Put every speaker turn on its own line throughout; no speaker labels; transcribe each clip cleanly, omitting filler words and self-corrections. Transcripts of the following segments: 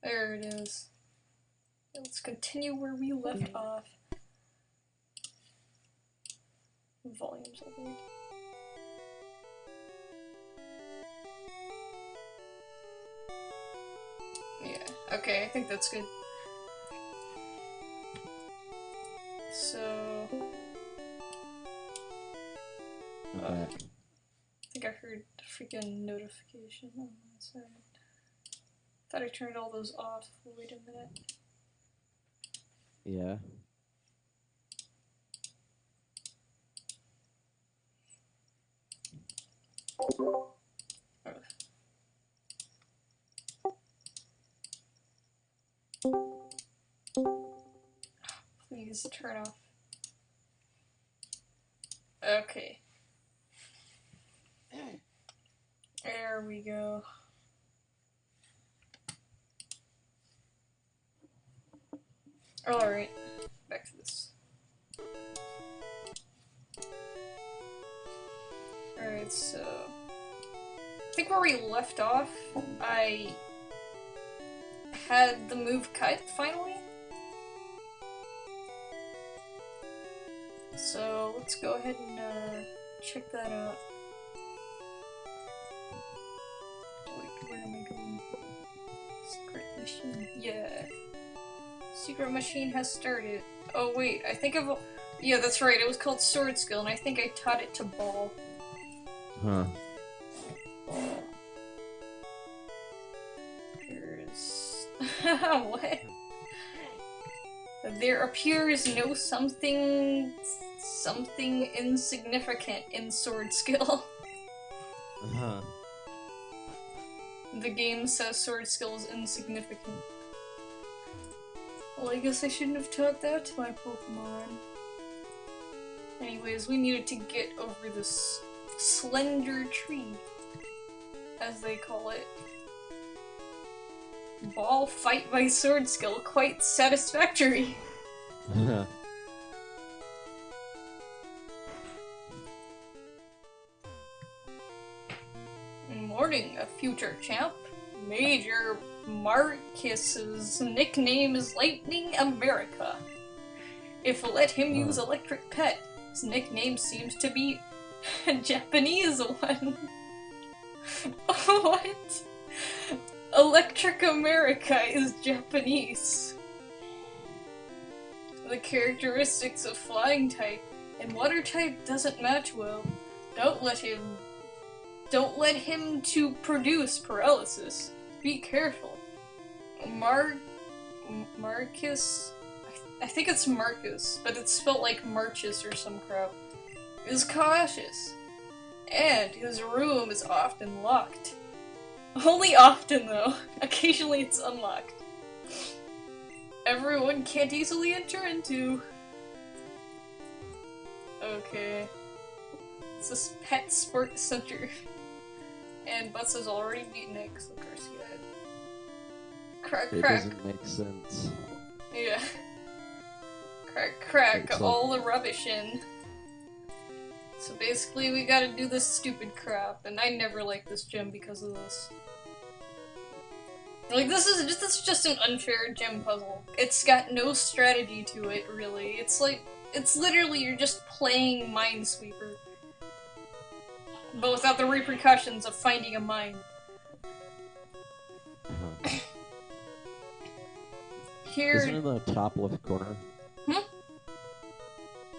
There it is. Let's continue where we left off. Volumes overlaid. Yeah, okay, I think that's good. So...
Okay.
I think I heard a freaking notification on my side. Thought I turned all those off. Wait a minute.
Yeah.
Please turn off. Okay. There we go. Alright, back to this. Alright, so... I think where we left off, I had the move cut, finally. So, let's go ahead and check that out. Wait, where am I going? Secret mission. Yeah. Secret machine has started. Oh wait, I think of... Yeah, that's right, it was called Sword Skill, and I think I taught it to Ball.
Huh.
There's... what? There appears no something insignificant in Sword Skill.
Huh.
The game says Sword Skill is insignificant. Well, I guess I shouldn't have taught that to my Pokemon. Anyways, we needed to get over this slender tree, as they call it. Ball fight by Sword Skill, quite satisfactory. Morning, a future champ. Major Marcus's nickname is Lightning America. If let him use Electric Pet, his nickname seems to be a Japanese one. What? Electric America is Japanese. The characteristics of flying type and water type doesn't match well. Don't let him to produce paralysis. Be careful. Marcus? I think it's Marcus, but it's spelled like Marchus or some crap. Is cautious. And his room is often locked. Only often though. Occasionally it's unlocked. Everyone can't easily enter into. Okay. It's this pet sport center. And Butts has already beaten it, because of course he had. Crack,
It
crack.
doesn't make sense.
Yeah. Crack, crack,
It's
all the rubbish in. So basically we gotta do this stupid crap, and I never liked this gym because of this. Like, this is just an unfair gym puzzle. It's got no strategy to it, really. It's like, it's literally you're just playing Minesweeper. But without the repercussions of finding a mine. Here...
Isn't it in the top left corner?
Hmm?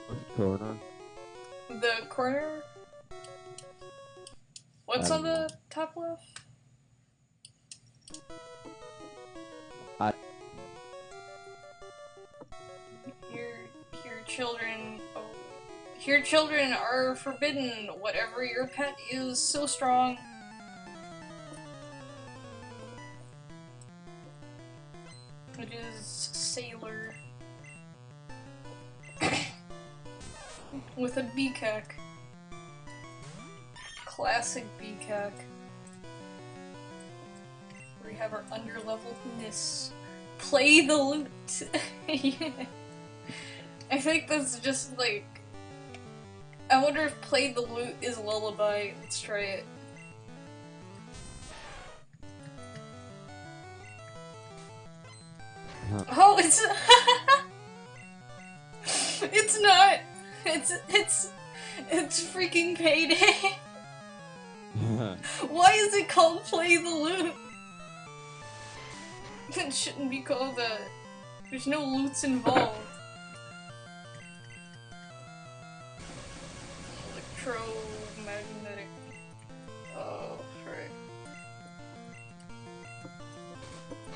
Left corner?
The corner? What's on the top left? Here children... Oh. Here children are forbidden. Whatever your pet is so strong. It is Sailor. With a BCAC. Classic BCAC. We have our underleveledness. Play the lute! Yeah. I think that's just like... I wonder if Play the Lute is Lullaby. Let's try it. Oh, it's it's not. It's freaking Payday. Why is it called Play the Loot? It shouldn't be called that. There's no loots involved. Electromagnetic. Oh, frick.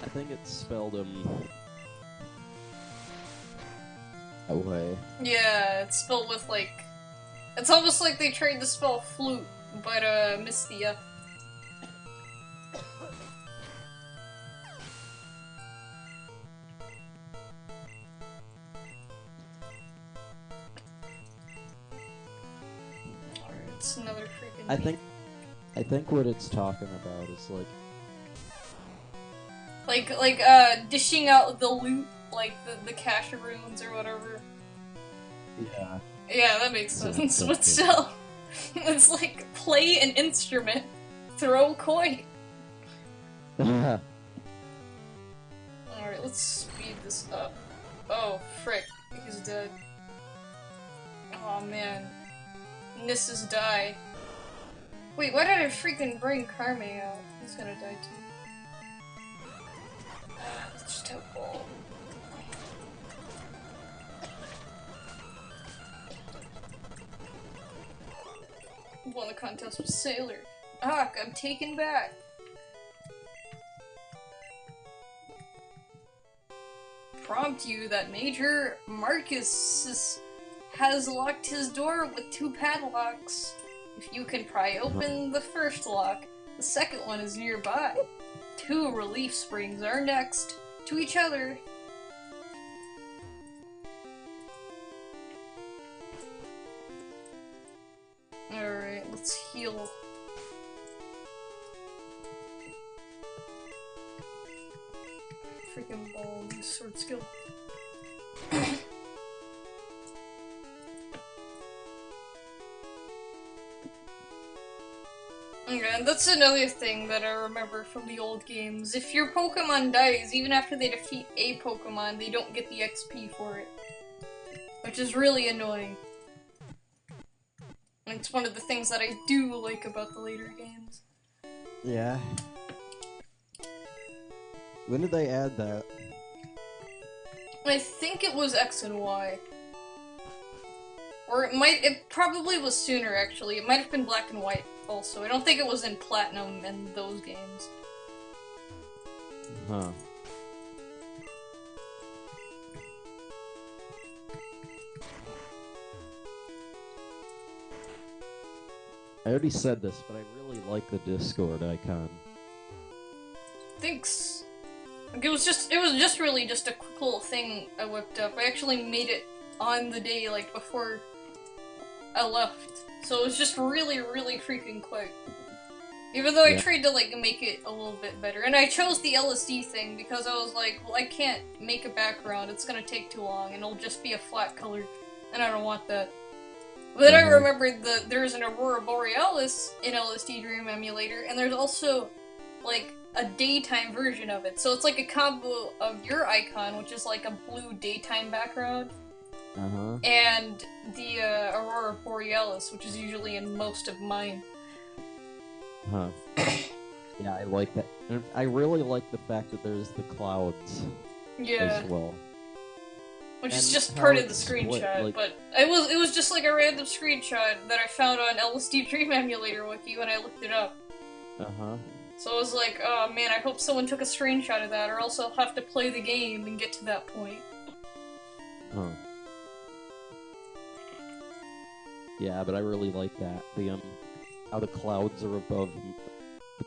I think it's spelled that way.
Yeah, it's spelled with like. It's almost like they tried to spell flute, but missed the F. Alright, it's another freaking.
I think what it's talking about is
like dishing out the loot, like the cash runes or whatever.
yeah.
Yeah, that makes sense, but still, it's like play an instrument, throw a coin. Alright, let's speed this up. Oh, frick, he's dead. Oh man. Nissa's die. Wait, why did I freaking bring Karme out? He's gonna die too. Let's just have ball. Won the contest with Sailor. Ah, I'm taken back. Prompt you that Major Marcus has locked his door with 2 padlocks. If you can pry open the first lock, the second one is nearby. 2 relief springs are next to each other. Alright, let's heal. Freaking ball, use sword skill. Okay, and that's another thing that I remember from the old games. If your Pokemon dies, even after they defeat a Pokemon, they don't get the XP for it. Which is really annoying. And it's one of the things that I do like about the later games.
Yeah. When did they add that?
I think it was X and Y. Or it probably was sooner actually. It might have been Black and White also. I don't think it was in Platinum and those games.
Huh. I already said this, but I really like the Discord icon.
Thanks. It was just really just a quick little thing I whipped up. I actually made it on the day, like, before I left. So it was just really, really freaking quick. Even though I tried to, like, make it a little bit better. And I chose the LSD thing because I was like, well, I can't make a background, it's gonna take too long, and it'll just be a flat color, and I don't want that. But then I remembered that there's an Aurora Borealis in LSD Dream Emulator, and there's also, like, a daytime version of it. So it's like a combo of your icon, which is like a blue daytime background, and the Aurora Borealis, which is usually in most of mine.
Huh. Yeah, I like that. And I really like the fact that there's the clouds as well.
Which
and
is just part of the
split,
screenshot,
like...
but it was just like a random screenshot that I found on LSD Dream Emulator Wiki when I looked it up. So I was like, oh man, I hope someone took a screenshot of that, or else I'll have to play the game and get to that point.
Yeah, but I really like that. The how the clouds are above the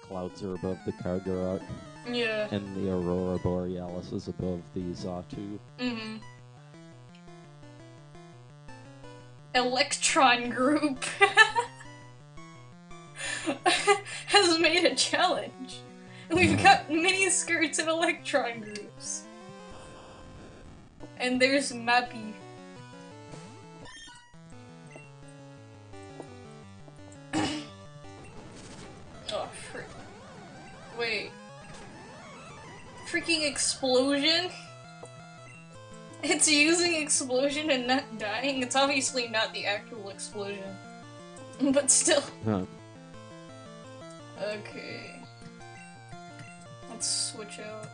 Kargaroc.
Yeah.
And the Aurora Borealis is above the Xatu.
Electron Group has made a challenge. We've got mini skirts and electron groups. And there's Mappy. Oh, frick. Wait. Freaking explosion? It's using explosion and not dying. It's obviously not the actual explosion. But still.
Huh.
Okay. Let's switch out.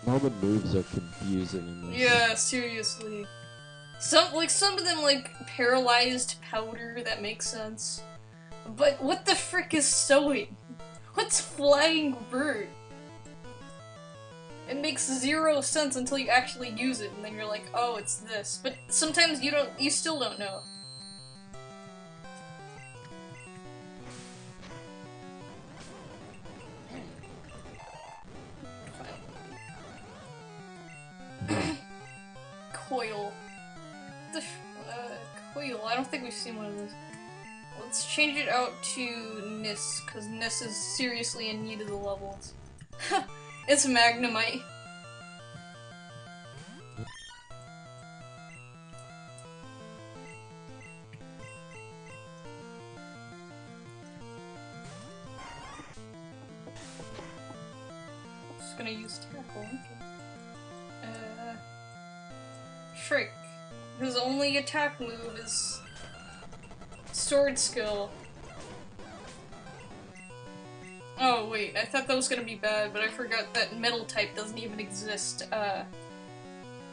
All the moves are confusing in this.
Yeah, seriously. Some of them like paralyzed powder, that makes sense. But what the frick is sewing? What's flying bird? It makes zero sense until you actually use it, and then you're like, oh, it's this. But sometimes you still don't know. Coil. Coil, I don't think we've seen one of those. Let's change it out to Nis, because Nis is seriously in need of the levels. It's Magnemite. Just gonna use Tackle. Okay. Frick. His only attack move is Sword Skill. Oh wait, I thought that was gonna be bad, but I forgot that Metal type doesn't even exist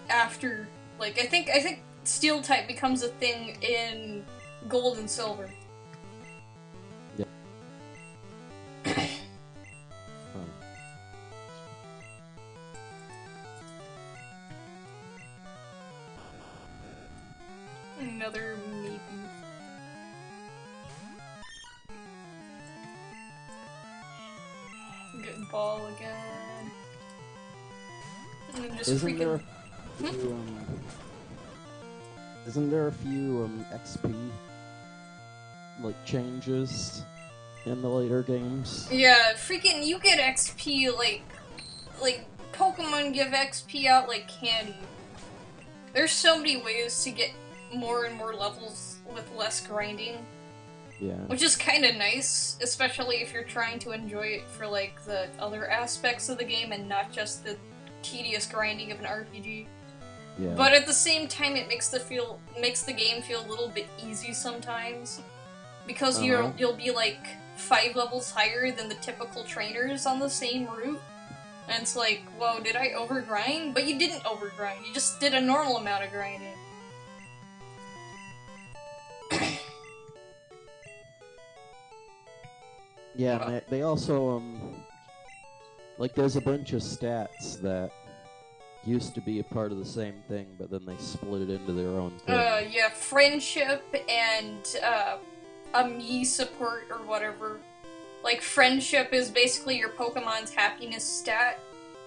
after, like, I think Steel type becomes a thing in Gold and Silver.
Yep.
Another maybe. Get ball again. And then just
Isn't
freaking...
Isn't there a few XP like changes in the later games?
Yeah, freaking you get XP like Pokemon give XP out like candy. There's so many ways to get more and more levels with less grinding.
Yeah.
Which is kind of nice, especially if you're trying to enjoy it for like the other aspects of the game and not just the tedious grinding of an RPG.
Yeah.
But at the same time, it makes the game feel a little bit easy sometimes, because you'll be like 5 levels higher than the typical trainers on the same route, and it's like, whoa, did I overgrind? But you didn't overgrind. You just did a normal amount of grinding.
Yeah, and they also like there's a bunch of stats that used to be a part of the same thing, but then they split it into their own thing.
Yeah, friendship and me support or whatever. Like, friendship is basically your Pokemon's happiness stat,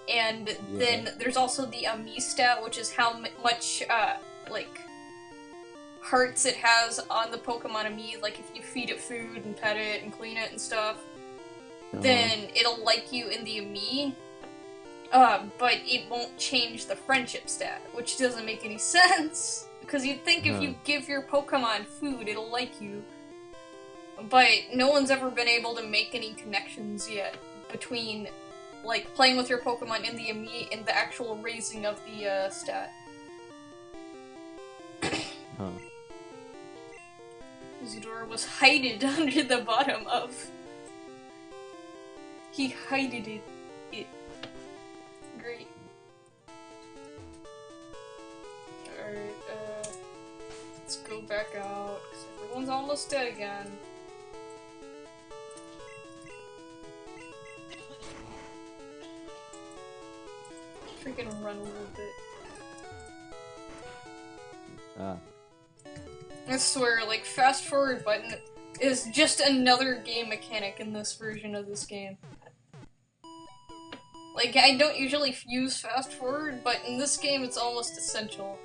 and then there's also the me stat, which is how much like hearts it has on the Pokemon me. Like, if you feed it food and pet it and clean it and stuff, then it'll like you in the me. But it won't change the friendship stat, which doesn't make any sense. Because you'd think if you give your Pokemon food, it'll like you. But no one's ever been able to make any connections yet between, like, playing with your Pokemon in the me and the actual raising of the, stat. Isidore was hided under the bottom of... He hided it. Great. Alright, let's go back out, because everyone's almost dead again. Freaking run a little bit. I swear, like, fast forward button is just another game mechanic in this version of this game. Like, I don't usually use fast forward, but in this game it's almost essential.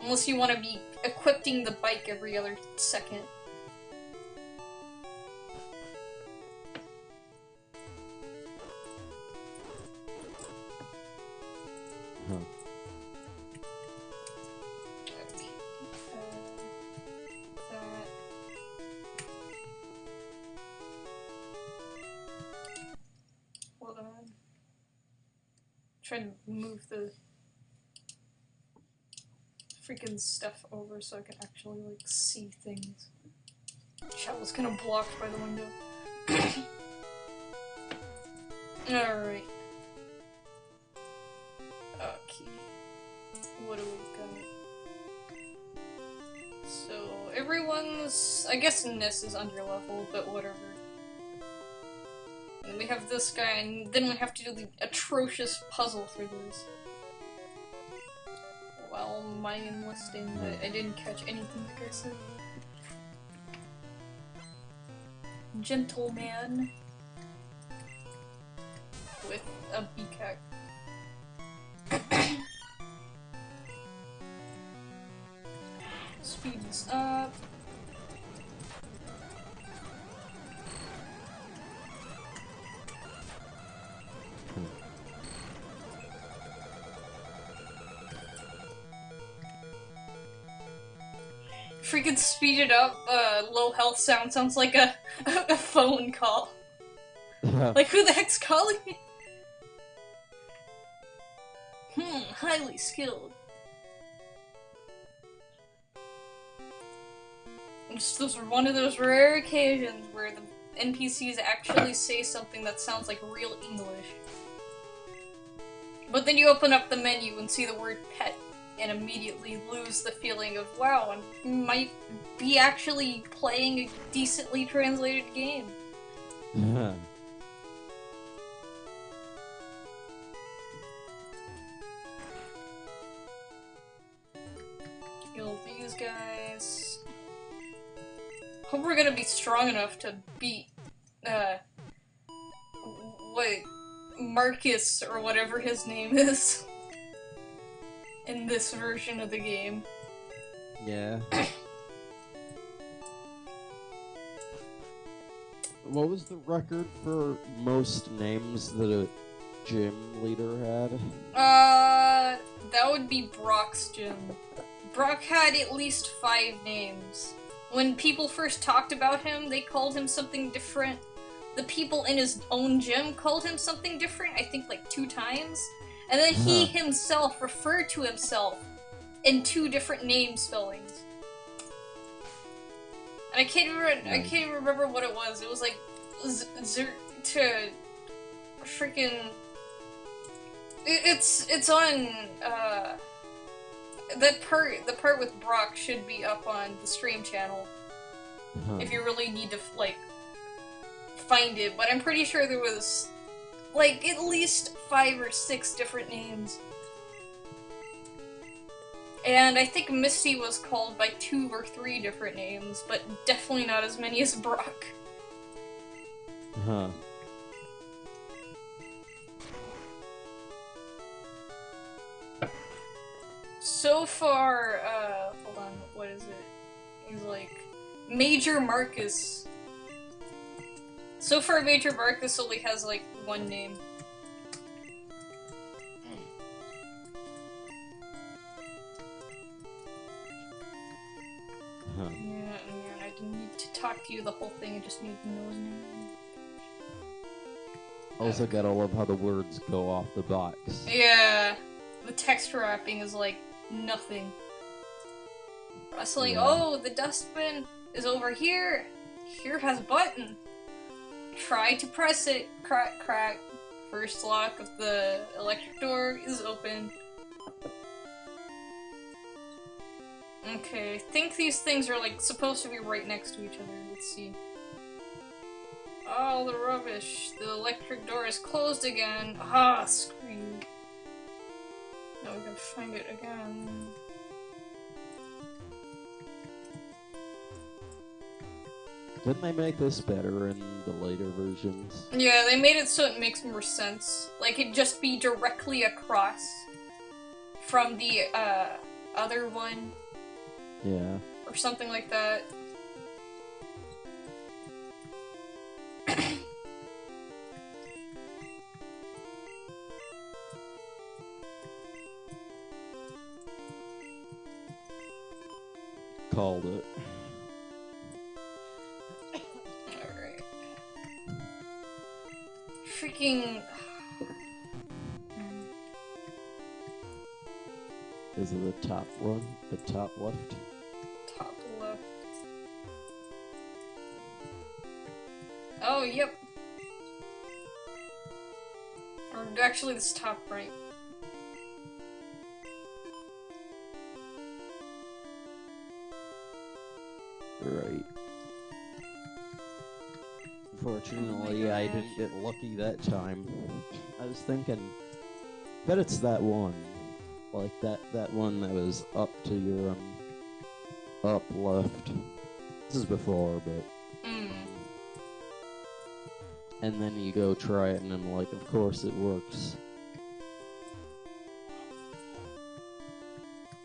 Unless you want to be equipping the bike every other second. Hold on. trying to move the freaking stuff over so I can actually, like, see things. Shovel's kind of blocked by the window. Alright. Okay. What do we got? So, everyone's... I guess Ness is under level, but whatever. And we have this guy, and then we have to do the atrocious puzzle for this. While my enlisting, I didn't catch anything like I said. Gentleman with a beacock. Speeds up. Freaking speed it up, low health sounds like a phone call. Like, who the heck's calling me? Highly skilled. Just those are one of those rare occasions where the NPCs actually say something that sounds like real English. But then you open up the menu and see the word pet, and immediately lose the feeling of, wow, I might be actually playing a decently translated game. Kill these guys. Hope we're gonna be strong enough to beat, Marcus, or whatever his name is, in this version of the game.
Yeah. What was the record for most names that a gym leader had?
That would be Brock's gym. Brock had at least 5 names. When people first talked about him, they called him something different. The people in his own gym called him something different, I think like 2 times. And then he himself referred to himself in 2 different name spellings. And I can't even remember what it was. It was like freaking. It's on the part with Brock should be up on the stream channel if you really need to like find it. But I'm pretty sure there was like at least 5 or 6 different names. And I think Misty was called by 2 or 3 different names, but definitely not as many as Brock. So far, hold on, what is it? He's like, Major Marcus. So far, Major Marcus only has like 1 name. Yeah, man, I didn't need to talk to you the whole thing, I just need to know his name.
Also gotta love how the words go off the box. Yeah,
the text wrapping is like nothing. Rustling, oh, the dustbin is over here. Here it has a button. Try to press it. Crack, crack. First lock of the electric door is open. Okay, I think these things are like supposed to be right next to each other. Let's see. All the rubbish. The electric door is closed again. Ah, screwed. Now we gotta find it again.
Didn't they make this better in the later versions?
Yeah, they made it so it makes more sense. Like, it'd just be directly across from the, other one.
Yeah.
Or something like that.
Called it.
Alright. Freaking...
Is it the top one? The top left?
Top left. Oh, yep. Or actually, this top right.
Right. Unfortunately, I didn't get lucky that time. I was thinking, bet it's that one. Like that one that was up to your, up left. This is before, but... And then you go try it, and then, like, of course it works.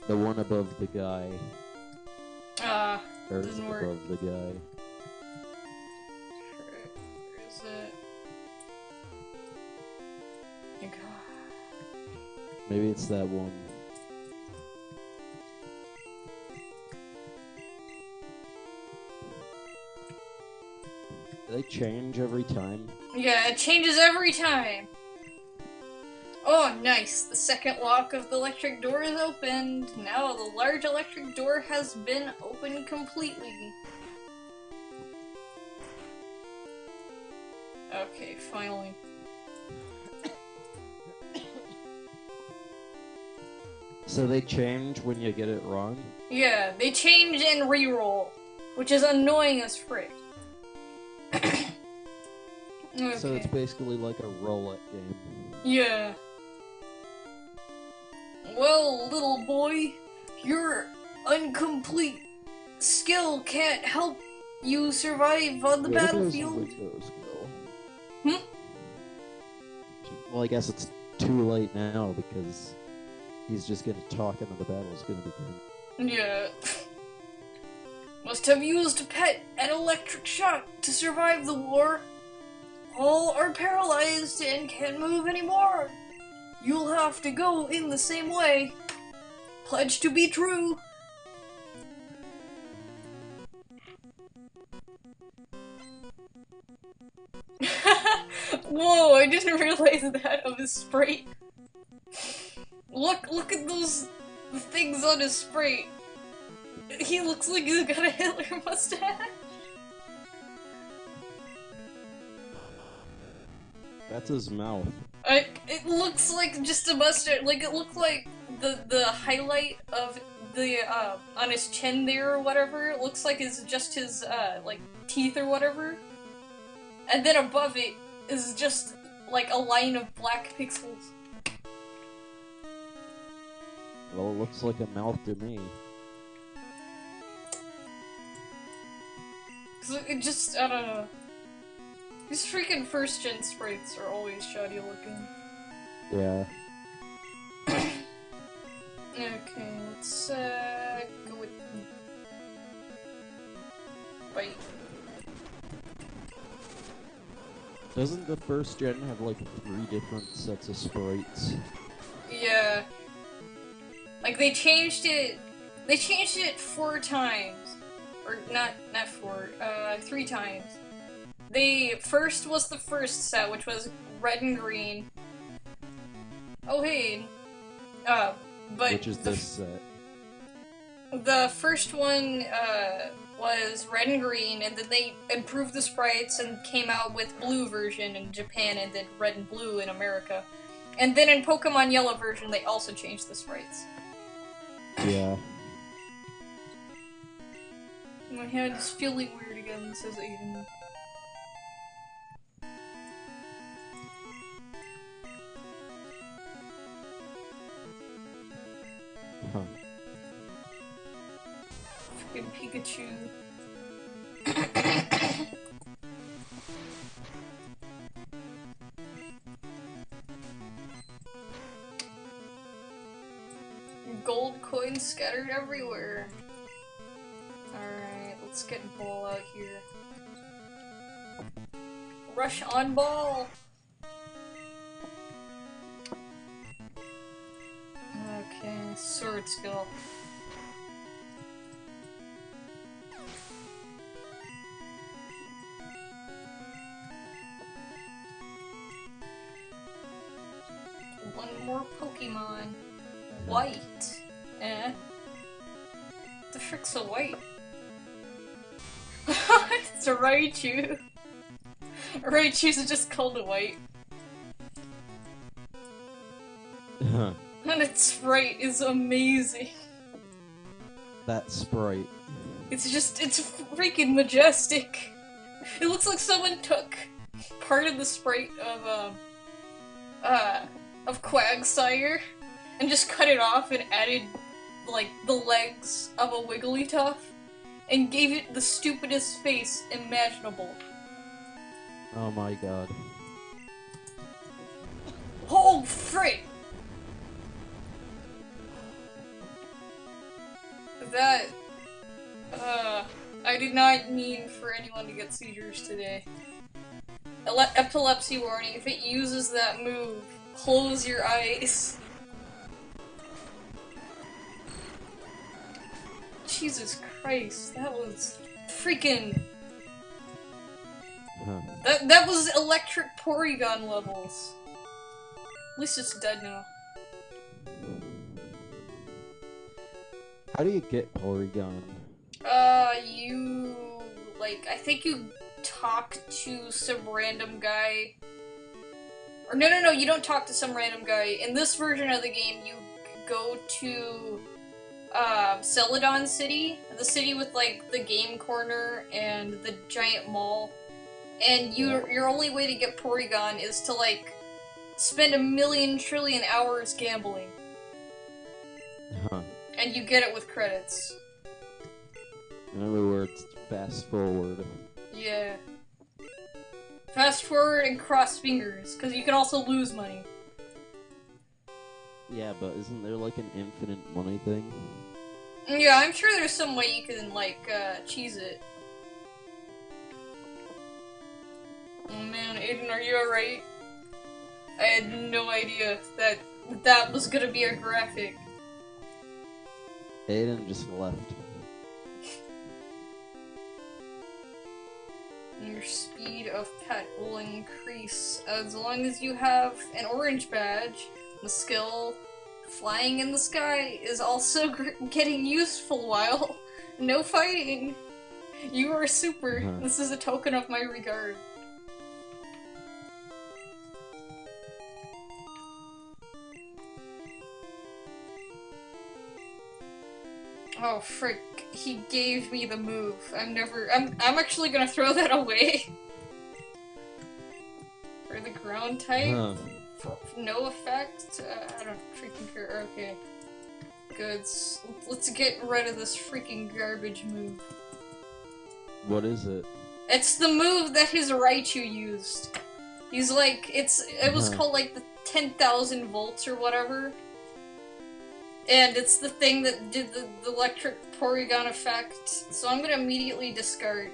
The one above the guy. Or
doesn't work.
above the guy.
Where is it? Oh, God.
Maybe it's that one. Do they change every time?
Yeah, it changes every time. Oh, nice. The second lock of the electric door is opened. Now the large electric door has been opened completely. Okay, finally.
So they change when you get it wrong?
Yeah, they change and reroll, which is annoying as frick. Okay.
So it's basically like a roulette game.
Yeah. Well, little boy, your incomplete skill can't help you survive on the battlefield.
Where do those windows go? Well, I guess it's too late now because he's just gonna talk and the battle's gonna begin.
Yeah. Must have used a pet and electric shock to survive the war. All are paralyzed and can't move anymore. You'll have to go in the same way. Pledge to be true. Whoa, I didn't realize that of his sprite. Look at those things on his sprite. He looks like he's got a Hitler mustache.
That's his mouth.
It looks like just a mustache. Like, it looked like the highlight of the, on his chin there or whatever. It looks like it's just his, like, teeth or whatever. And then above it is just, like, a line of black pixels.
Well, it looks like a mouth to me.
It just, I don't know. These freaking first-gen sprites are always shoddy looking.
Yeah.
Okay, let's, go with... Bite.
Doesn't the first gen have like 3 different sets of sprites?
Yeah. Like, they changed it 4 times. Or, not 4, 3 times. First was the first set, which was red and green. Oh, hey. But...
Which is this set?
The first one, was red and green, and then they improved the sprites and came out with blue version in Japan and then red and blue in America. And then in Pokemon Yellow version, they also changed the sprites.
Yeah.
My head is feeling weird again, says Aiden.
Huh.
Freaking Pikachu. Gold coins scattered everywhere. Alright, let's get Ball out here. Rush on Ball! Okay, sword skill. One more Pokemon. White. Eh. The frick's so white? It's a Raichu. Raichu's just called white. And its sprite is amazing.
That sprite.
It's freaking majestic. It looks like someone took part of the sprite of Quagsire and just cut it off and added, like, the legs of a Wigglytuff and gave it the stupidest face imaginable.
Oh my god.
Oh, frick! That, I did not mean for anyone to get seizures today. Epilepsy warning, if it uses that move, close your eyes. Jesus Christ, that was freaking... That was electric Porygon levels. At least it's dead now.
How do you get Porygon?
I think you talk to some random guy. Or no, you don't talk to some random guy. In this version of the game, you go to, Celadon City, the city with, like, the game corner and the giant mall. And your only way to get Porygon is to, like, spend 1,000,000 trillion hours gambling. And you get it with credits.
In other words, fast forward.
Yeah. Fast forward and cross fingers, because you can also lose money.
Yeah, but isn't there like an infinite money thing?
Yeah, I'm sure there's some way you can, like, cheese it. Oh man, Aiden, are you alright? I had no idea that was gonna be a graphic.
Aiden just left.
Your speed of pet will increase as long as you have an orange badge. The skill flying in the sky is also getting useful while no fighting. You are super. This is a token of my regard. Oh frick, he gave me the move. I'm actually gonna throw that away. For the ground type? No effect? I don't freaking care. Okay. Good. Let's get rid of this freaking garbage move.
What is it?
It's the move that his Raichu used. He's like, it was called like the 10,000 volts or whatever. And it's the thing that did the electric Porygon effect, so I'm gonna immediately discard.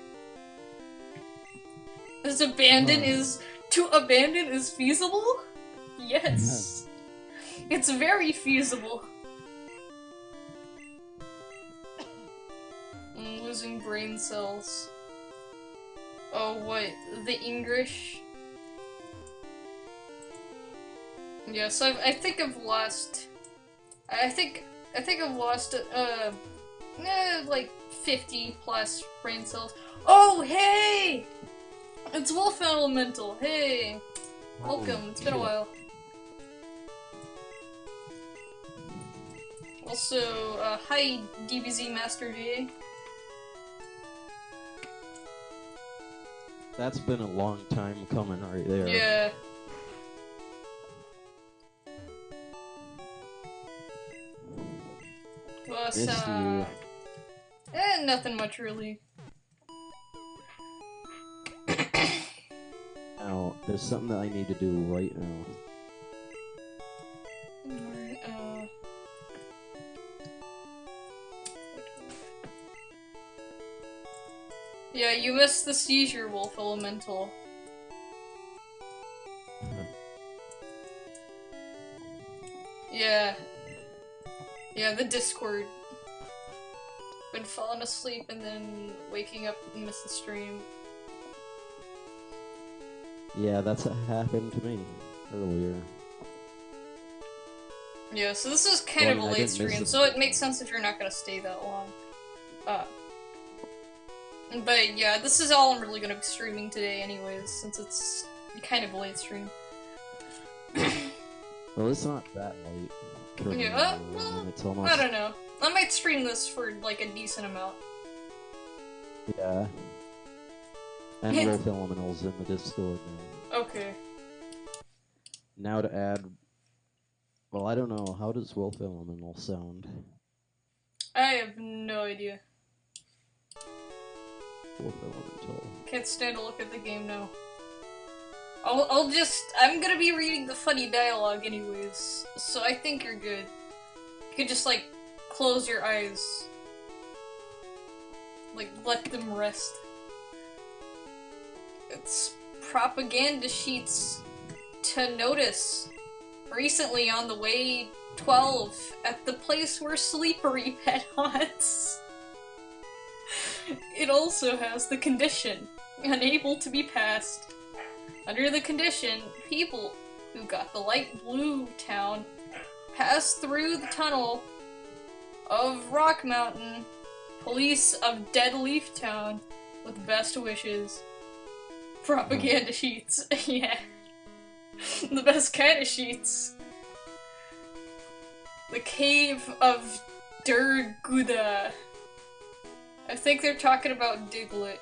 To abandon is feasible? Yes. It's very feasible. I'm losing brain cells. Oh, what? The English? Yes, I think I've lost... I think I've lost, like 50 plus brain cells. Oh, hey! It's Wolf Elemental, hey! Welcome, it's been a while. Also, hi DBZ Master J.
That's been a long time coming right there.
Yeah. Plus, nothing much really.
Now, there's something that I need to do right now.
Alright, yeah, you missed the seizure, Wolf Elemental. Yeah. Yeah, the Discord. Been falling asleep and then waking up and miss the stream.
Yeah, that's what happened to me earlier.
Yeah, so this is kind of a late stream, so it makes sense if you're not gonna stay that long. But yeah, this is all I'm really gonna be streaming today anyways, since it's kind of a late stream.
Well, it's not that late.
Yeah, well,
it's almost...
I don't know. I might stream this for, like, a decent amount.
Yeah. And Wolf Elemental's in the Discord now.
Okay.
Now to add... Well, I don't know. How does Wolf Elemental sound?
I have no idea.
Wolf Elemental.
Can't stand to look at the game now. I'm gonna be reading the funny dialogue anyways, so I think you're good. You could just, like, close your eyes. Like, let them rest. It's propaganda sheets to notice. Recently on the way 12 at the place where Sleepery Pet haunts. It also has the condition, unable to be passed. Under the condition, people who got the light blue town pass through the tunnel of Rock Mountain, police of Dead Leaf Town, with best wishes. Propaganda sheets, yeah. The best kind of sheets. The Cave of Durguda. I think they're talking about Diglett.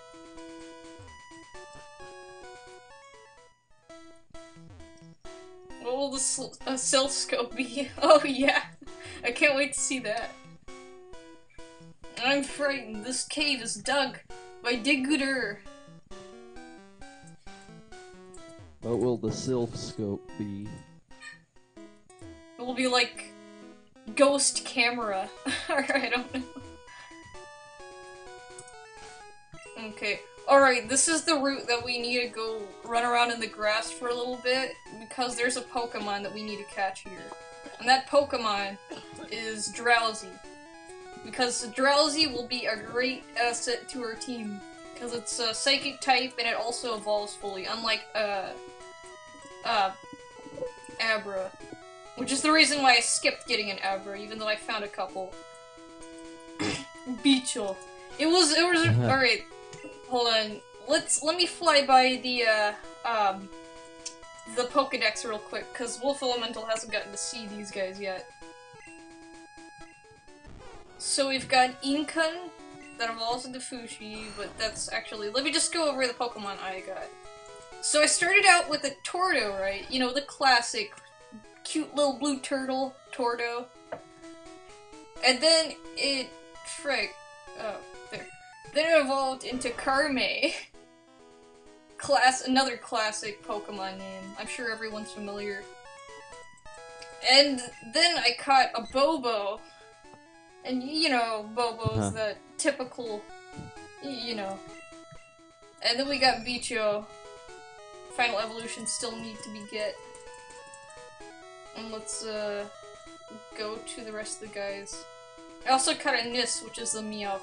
What will the stealth scope be? Oh yeah, I can't wait to see that. I'm frightened. This cave is dug by Digguder.
What will the Sylph scope be?
It will be like ghost camera. Or I don't know. Okay. Alright, this is the route that we need to go run around in the grass for a little bit, because there's a Pokemon that we need to catch here. And that Pokemon is Drowsy. Because Drowsy will be a great asset to our team. Because it's a Psychic type and it also evolves fully, unlike, Abra. Which is the reason why I skipped getting an Abra, even though I found a couple. Beachel. It was alright. Hold on. Let me fly by the Pokedex real quick, because Wolf Elemental hasn't gotten to see these guys yet. So we've got Inkun, that evolves into Fushi, but that's actually... Let me just go over the Pokemon I got. So I started out with a Tordo, right? You know, the classic cute little blue turtle, Tordo. And then it... frick. Oh, there. Then it evolved into Karme. Another classic Pokemon name. I'm sure everyone's familiar. And then I caught a Bobo. And you know, Bobo's that typical, you know. And then we got Bicho. Final evolution still need to be get. And let's go to the rest of the guys. I also caught a Nis, which is the Meowth.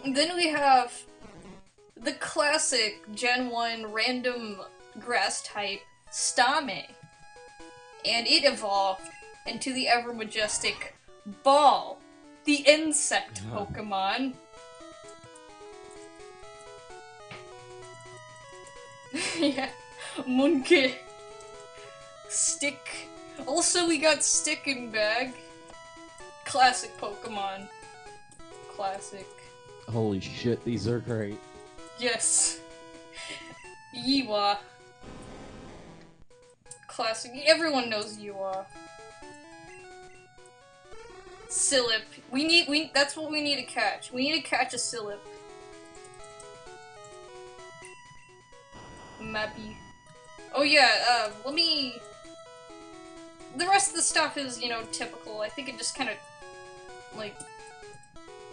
And then we have the classic Gen 1 random grass type Stame. And it evolved into the ever majestic Ball, the insect Pokemon. Yeah, Monkey. Stick. Also, we got Stick and Bag. Classic Pokemon. Classic.
Holy shit, these are great.
Yes. Yiwa. Classic. Everyone knows Yiwa. Sillip. That's what we need to catch. We need to catch a Sillip. Mappy. Oh yeah, let me... The rest of the stuff is, you know, typical. I think it just kind of, like,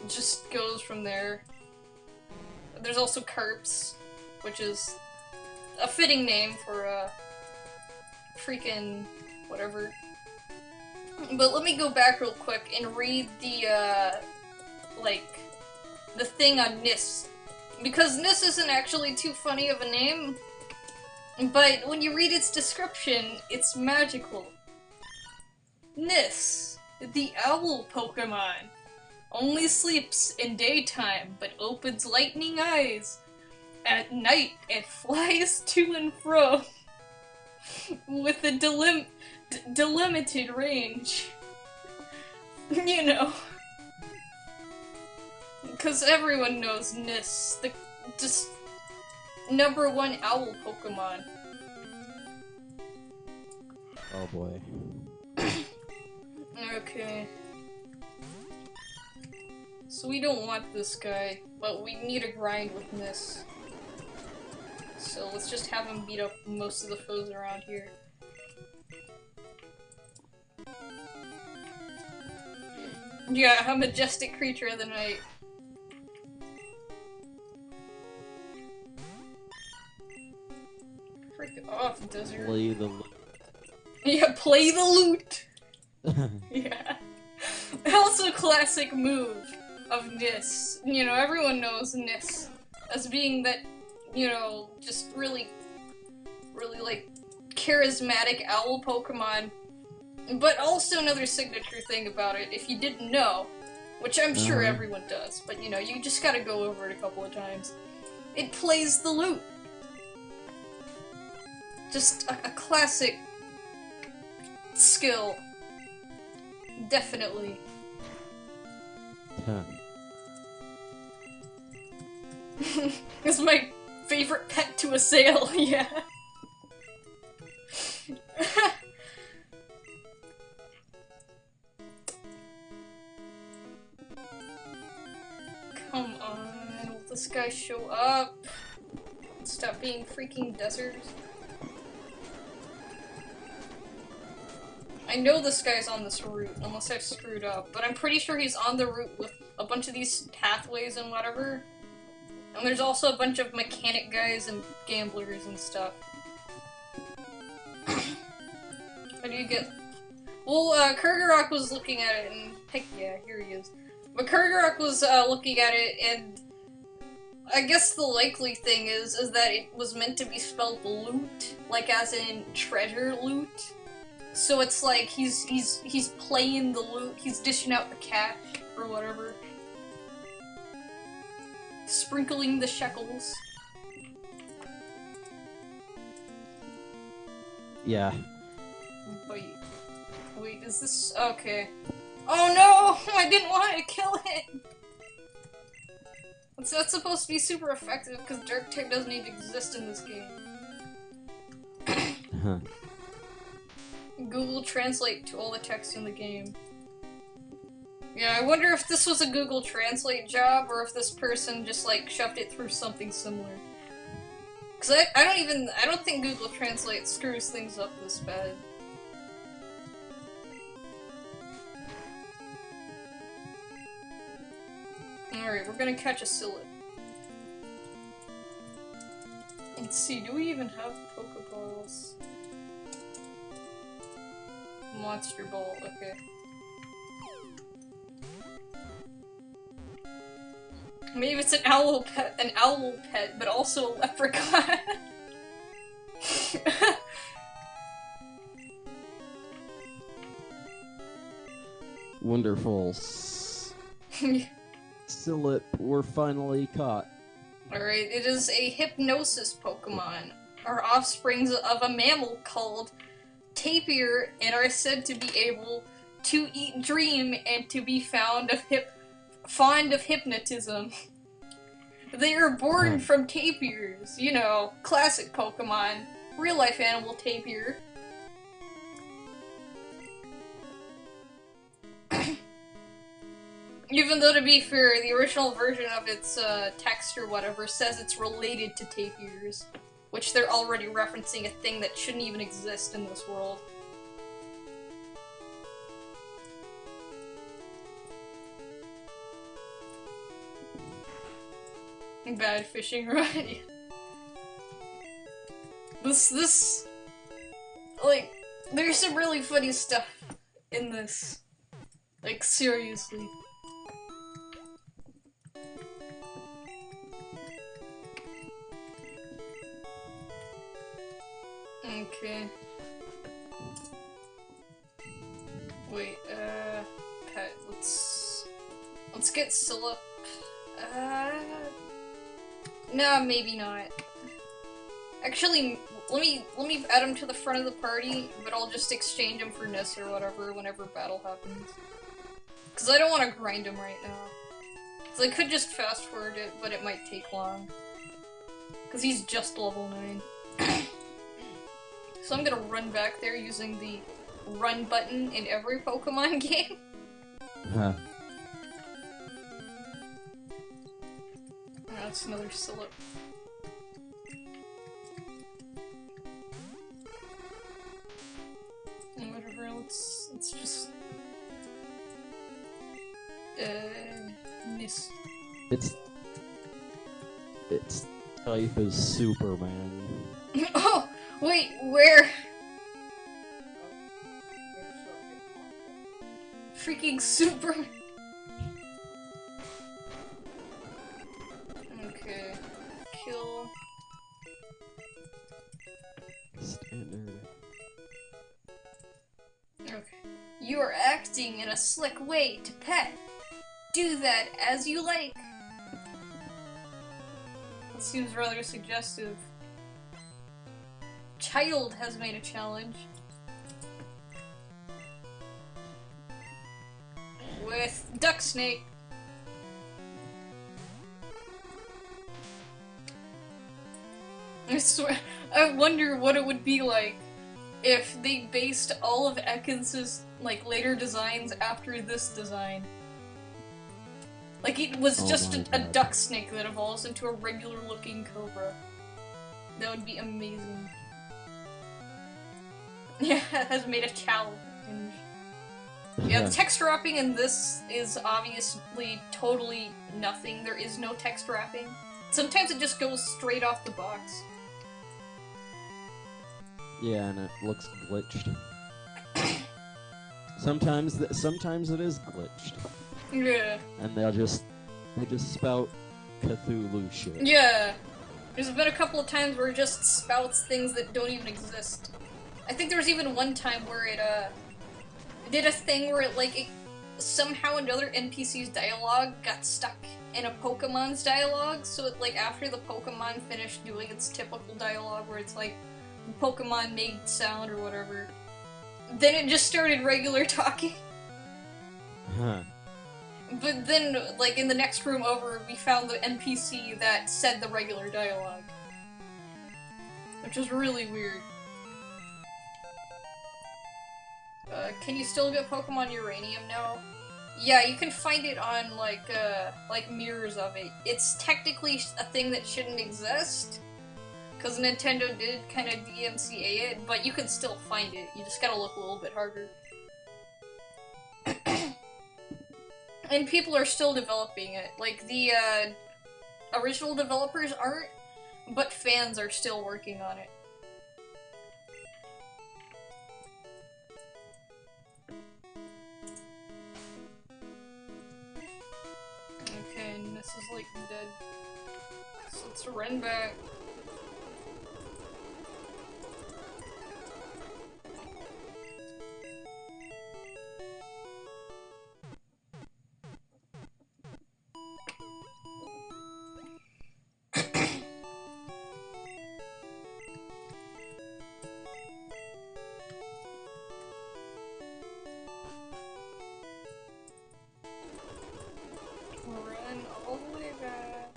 just goes from there. There's also Carps, which is a fitting name for a freaking whatever. But let me go back real quick and read the, like, the thing on Nis. Because Nis isn't actually too funny of a name. But when you read its description, it's magical. Nis, the owl Pokemon, only sleeps in daytime but opens lightning eyes at night and flies to and fro with a delimited range. You know. Because everyone knows Nis, the just #1 owl Pokemon.
Oh boy.
Okay. So we don't want this guy, but we need a grind with Nis. So let's just have him beat up most of the foes around here. Yeah, a majestic creature of the night. Freak off, Desert.
Play the loot.
Yeah, play the loot! Yeah. Also classic move of Nis. You know, everyone knows Nis as being that, you know, just really, like, charismatic owl Pokemon. But also another signature thing about it, if you didn't know, which I'm sure everyone does, but you know, you just gotta go over it a couple of times. It plays the lute. Just a classic skill. Definitely.
Huh.
It's my favorite pet to assail, yeah. Come on, will this guy show up? Stop being freaking desert. I know this guy's on this route, unless I've screwed up, but I'm pretty sure he's on the route with a bunch of these pathways and whatever. And there's also a bunch of mechanic guys and gamblers and stuff. How do you get... Well, Kargaroc was looking at it, and heck yeah, here he is. But Kargaroc was looking at it, and I guess the likely thing is that it was meant to be spelled loot, like as in treasure loot. So it's like he's playing the loot, he's dishing out the cash or whatever. Sprinkling the shekels.
Yeah.
Wait, is this... okay. Oh no! I didn't want to kill it! That's supposed to be super effective, because Dark type doesn't even exist in this game.
Huh.
Google Translate to all the text in the game. Yeah, I wonder if this was a Google Translate job, or if this person just, like, shoved it through something similar. Because I don't think Google Translate screws things up this bad. Alright, we're gonna catch a Sillet. Let's see, do we even have Pokeballs? Monster Ball, okay. Maybe it's an owl pet, but also a leprechaun.
Wonderful. Sillet, we're finally caught.
Alright, it is a hypnosis Pokemon. Are offsprings of a mammal called tapir and are said to be able to eat dream and to be fond of hypnotism. They are born from tapirs, you know, classic Pokemon, real life animal tapir. Even though, to be fair, the original version of its text or whatever says it's related to tapirs, which they're already referencing a thing that shouldn't even exist in this world. Bad fishing rod. This, like, there's some really funny stuff in this. Like, seriously. Okay. Wait, pet, let's get Scylla. No, maybe not. Actually, let me add him to the front of the party, but I'll just exchange him for Nis or whatever whenever battle happens. Cause I don't want to grind him right now. Cause I could just fast forward it, but it might take long. Cause he's just level 9. So I'm gonna run back there using the run button in every Pokemon game.
Huh.
Oh, that's another Scylla. Whatever, let's just... Nis.
Its type is Superman.
Oh! Wait, where? Freaking super. Okay. Kill.
Standard.
Okay. You are acting in a slick way to pet. Do that as you like. That seems rather suggestive. Child has made a challenge. With Duck Snake. I swear, I wonder what it would be like if they based all of Ekans' like later designs after this design. Like it was just a duck snake that evolves into a regular looking cobra. That would be amazing. Yeah, it has made a challenge. Yeah, the text wrapping in this is obviously totally nothing. There is no text wrapping. Sometimes it just goes straight off the box.
Yeah, and it looks glitched. Sometimes it is glitched.
Yeah.
And they just spout Cthulhu shit.
Yeah. There's been a couple of times where it just spouts things that don't even exist. I think there was even one time where it did a thing where it somehow another NPC's dialogue got stuck in a Pokemon's dialogue, so it, like, after the Pokemon finished doing its typical dialogue where it's like, Pokemon made sound or whatever, then it just started regular talking.
Huh.
But then, like, in the next room over, we found the NPC that said the regular dialogue. Which was really weird. Can you still get Pokemon Uranium now? Yeah, you can find it on, like mirrors of it. It's technically a thing that shouldn't exist, because Nintendo did kind of DMCA it, but you can still find it. You just gotta look a little bit harder. And people are still developing it. Like, the, original developers aren't, but fans are still working on it. Okay, and this is, like, dead. So let's run back. Run all the way back.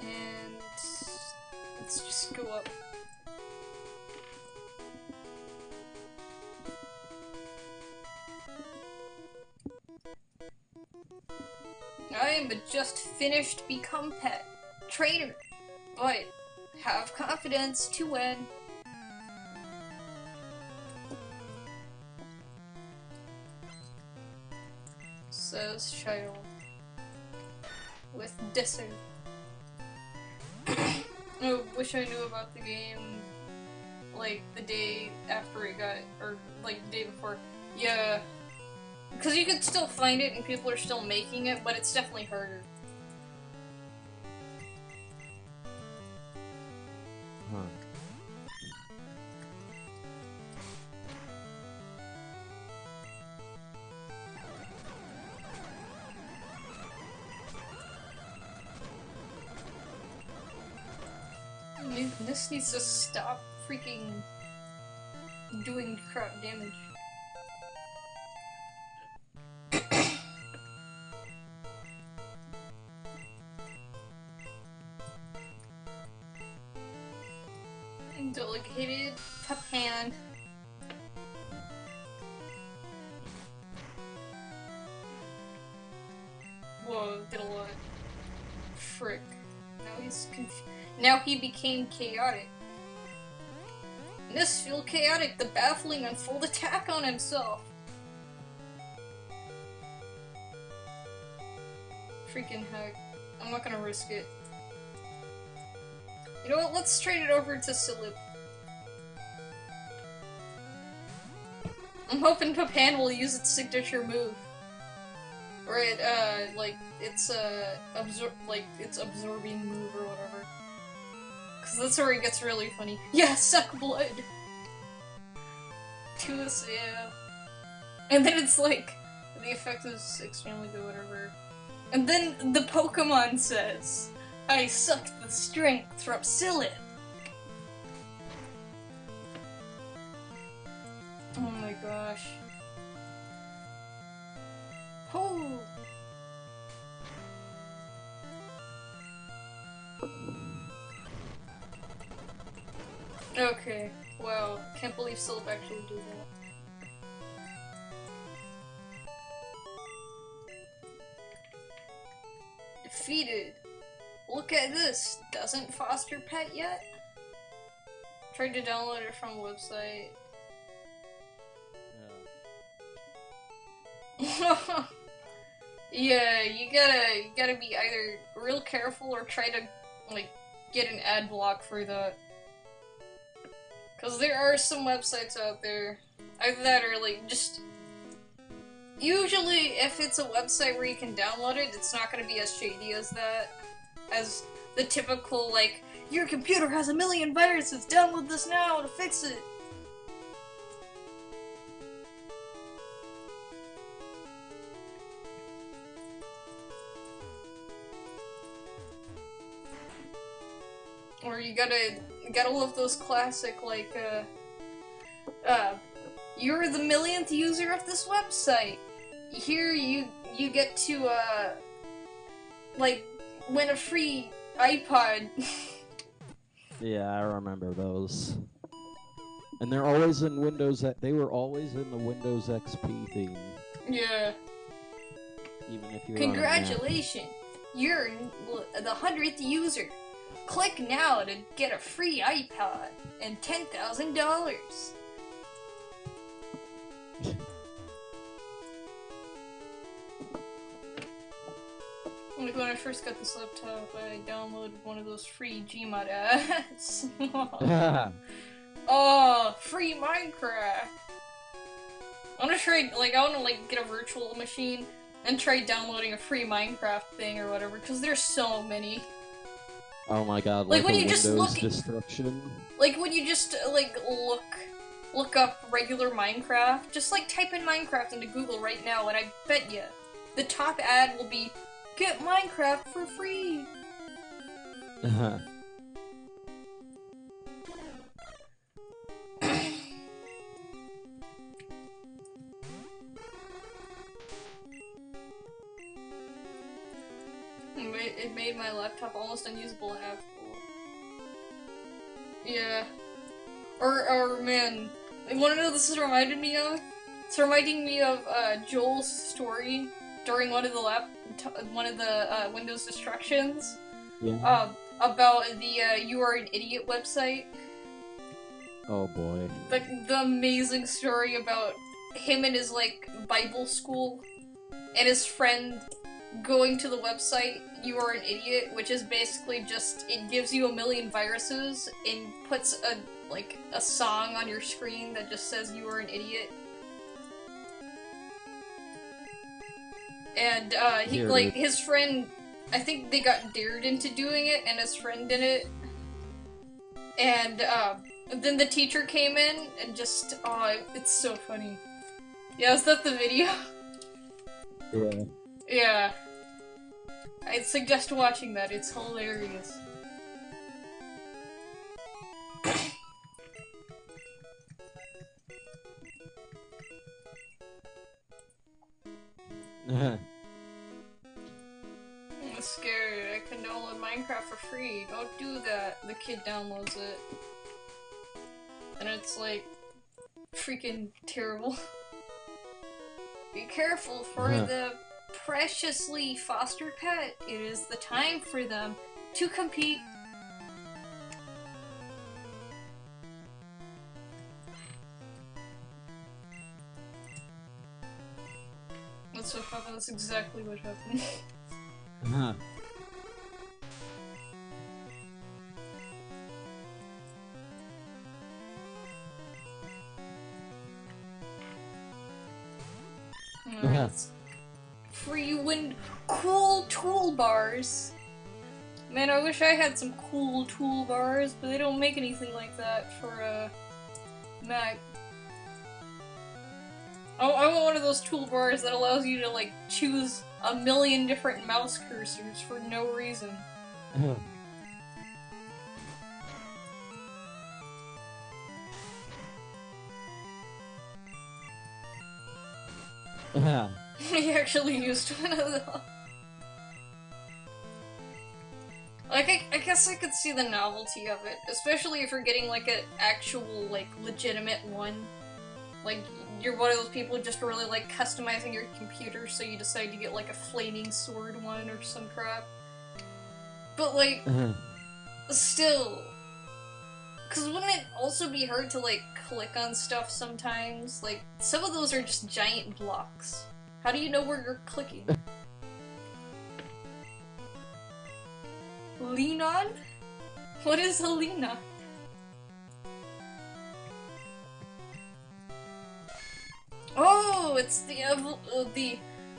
And let's just go up. I am a just finished become pet trainer, but have confidence to win. Says child with dissing. I wish I knew about the game like the day after it got, or like the day before. Yeah. Because you can still find it and people are still making it, but it's definitely harder.
Huh.
This needs to stop freaking doing crap damage. Delegated Papan. Whoa, did a lot. Frick. Now he's now he became chaotic. In this feel chaotic, the baffling unfold attack on himself. Freaking heck. I'm not gonna risk it. You know what, let's trade it over to Silip. I'm hoping Papan will use its signature move. Or it, its absorbing move or whatever. Cause that's where it gets really funny. Yeah, suck blood! To us, yeah. And then it's like, the effect is extremely good, whatever. And then the Pokemon says, I sucked the strength from Silip. Oh my gosh. Oh! Okay, wow. Can't believe Silip actually did that. Defeated. Look at this. Doesn't foster pet yet? Tried to download it from a website. Yeah, you gotta be either real careful or try to, like, get an ad block for that. Cause there are some websites out there, either that or, like, just... Usually, if it's a website where you can download it, it's not gonna be as shady as that. As the typical, like, your computer has 1,000,000 viruses, download this now to fix it! Or you gotta love those classic, like, you're the 1,000,000th user of this website. Here you get to, like, win a free iPod.
Yeah, I remember those. And they're always in Windows, they were always in the Windows XP theme.
Yeah.
Even if you're
Congratulations! You're the 100th user. Click now to get a free iPod and $10,000. Like when I first got this laptop, I downloaded one of those free Gmod ads. Oh, free Minecraft! I wanna try, like, get a virtual machine and try downloading a free Minecraft thing or whatever, because there's so many.
Oh my god,
like when you
Windows
just
destruction.
Like when you just, like, look up regular Minecraft, just, like, type in Minecraft into Google right now, and I bet you the top ad will be, get Minecraft for free! It made my laptop almost unusable after. Yeah. Or man, you wanna know what this has reminded me of? It's reminding me of Joel's story during one of the Windows destructions.
Yeah.
About the You Are an Idiot website.
Oh boy.
The amazing story about him and his, like, Bible school and his friend going to the website You Are an Idiot, which is basically just, it gives you 1,000,000 viruses and puts a song on your screen that just says you are an idiot. And his friend, I think they got dared into doing it, and his friend did it. And then the teacher came in and just, it's so funny. Yeah, is that the video?
Yeah.
Yeah. I'd suggest watching that, it's hilarious. I'm scared. I can download Minecraft for free. Don't do that. The kid downloads it. And it's like freaking terrible. Be careful for the preciously fostered pet. It is the time for them to compete. That's what happened. That's exactly what happened. Free wind, cool toolbars. Man, I wish I had some cool toolbars, but they don't make anything like that for Mac. I want one of those toolbars that allows you to like choose a million different mouse cursors for no reason. He actually used one of those. Like, I guess I could see the novelty of it, especially if you're getting like an actual, like, legitimate one. Like, you're one of those people who just really like customizing your computer, so you decide to get like a flaming sword one or some crap. But like, still, because wouldn't it also be hard to like click on stuff sometimes? Like, some of those are just giant blocks. How do you know where you're clicking? Lean on? What is a lean on? Oh, it's the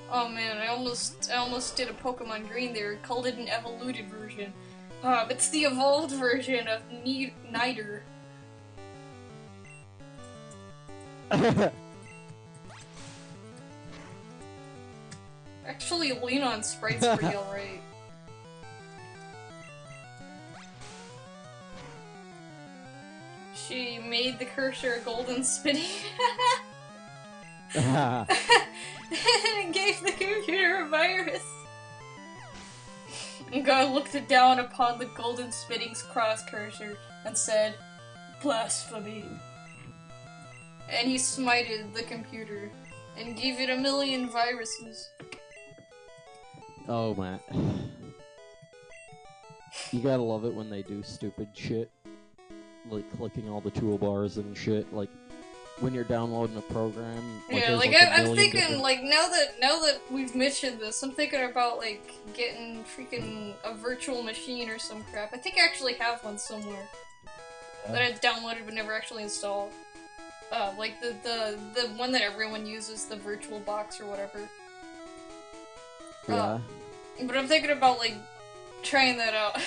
oh man, I almost did a Pokemon Green there. Called it an evoluted version. It's the evolved version of Nider. Actually, lean on sprite's pretty alright. She made the cursor a golden spinning. And gave the computer a virus. God looked down upon the golden spinning's cross cursor and said, "Blasphemy." And he smited the computer and gave it a million viruses.
Oh man. You gotta love it when they do stupid shit. Like clicking all the toolbars and shit, like when you're downloading a program. Like,
yeah, like I'm thinking,
different...
like now that we've mentioned this, I'm thinking about like getting freaking a virtual machine or some crap. I think I actually have one somewhere that I downloaded but never actually installed. Like the one that everyone uses, the virtual box or whatever.
Yeah.
But I'm thinking about like trying that out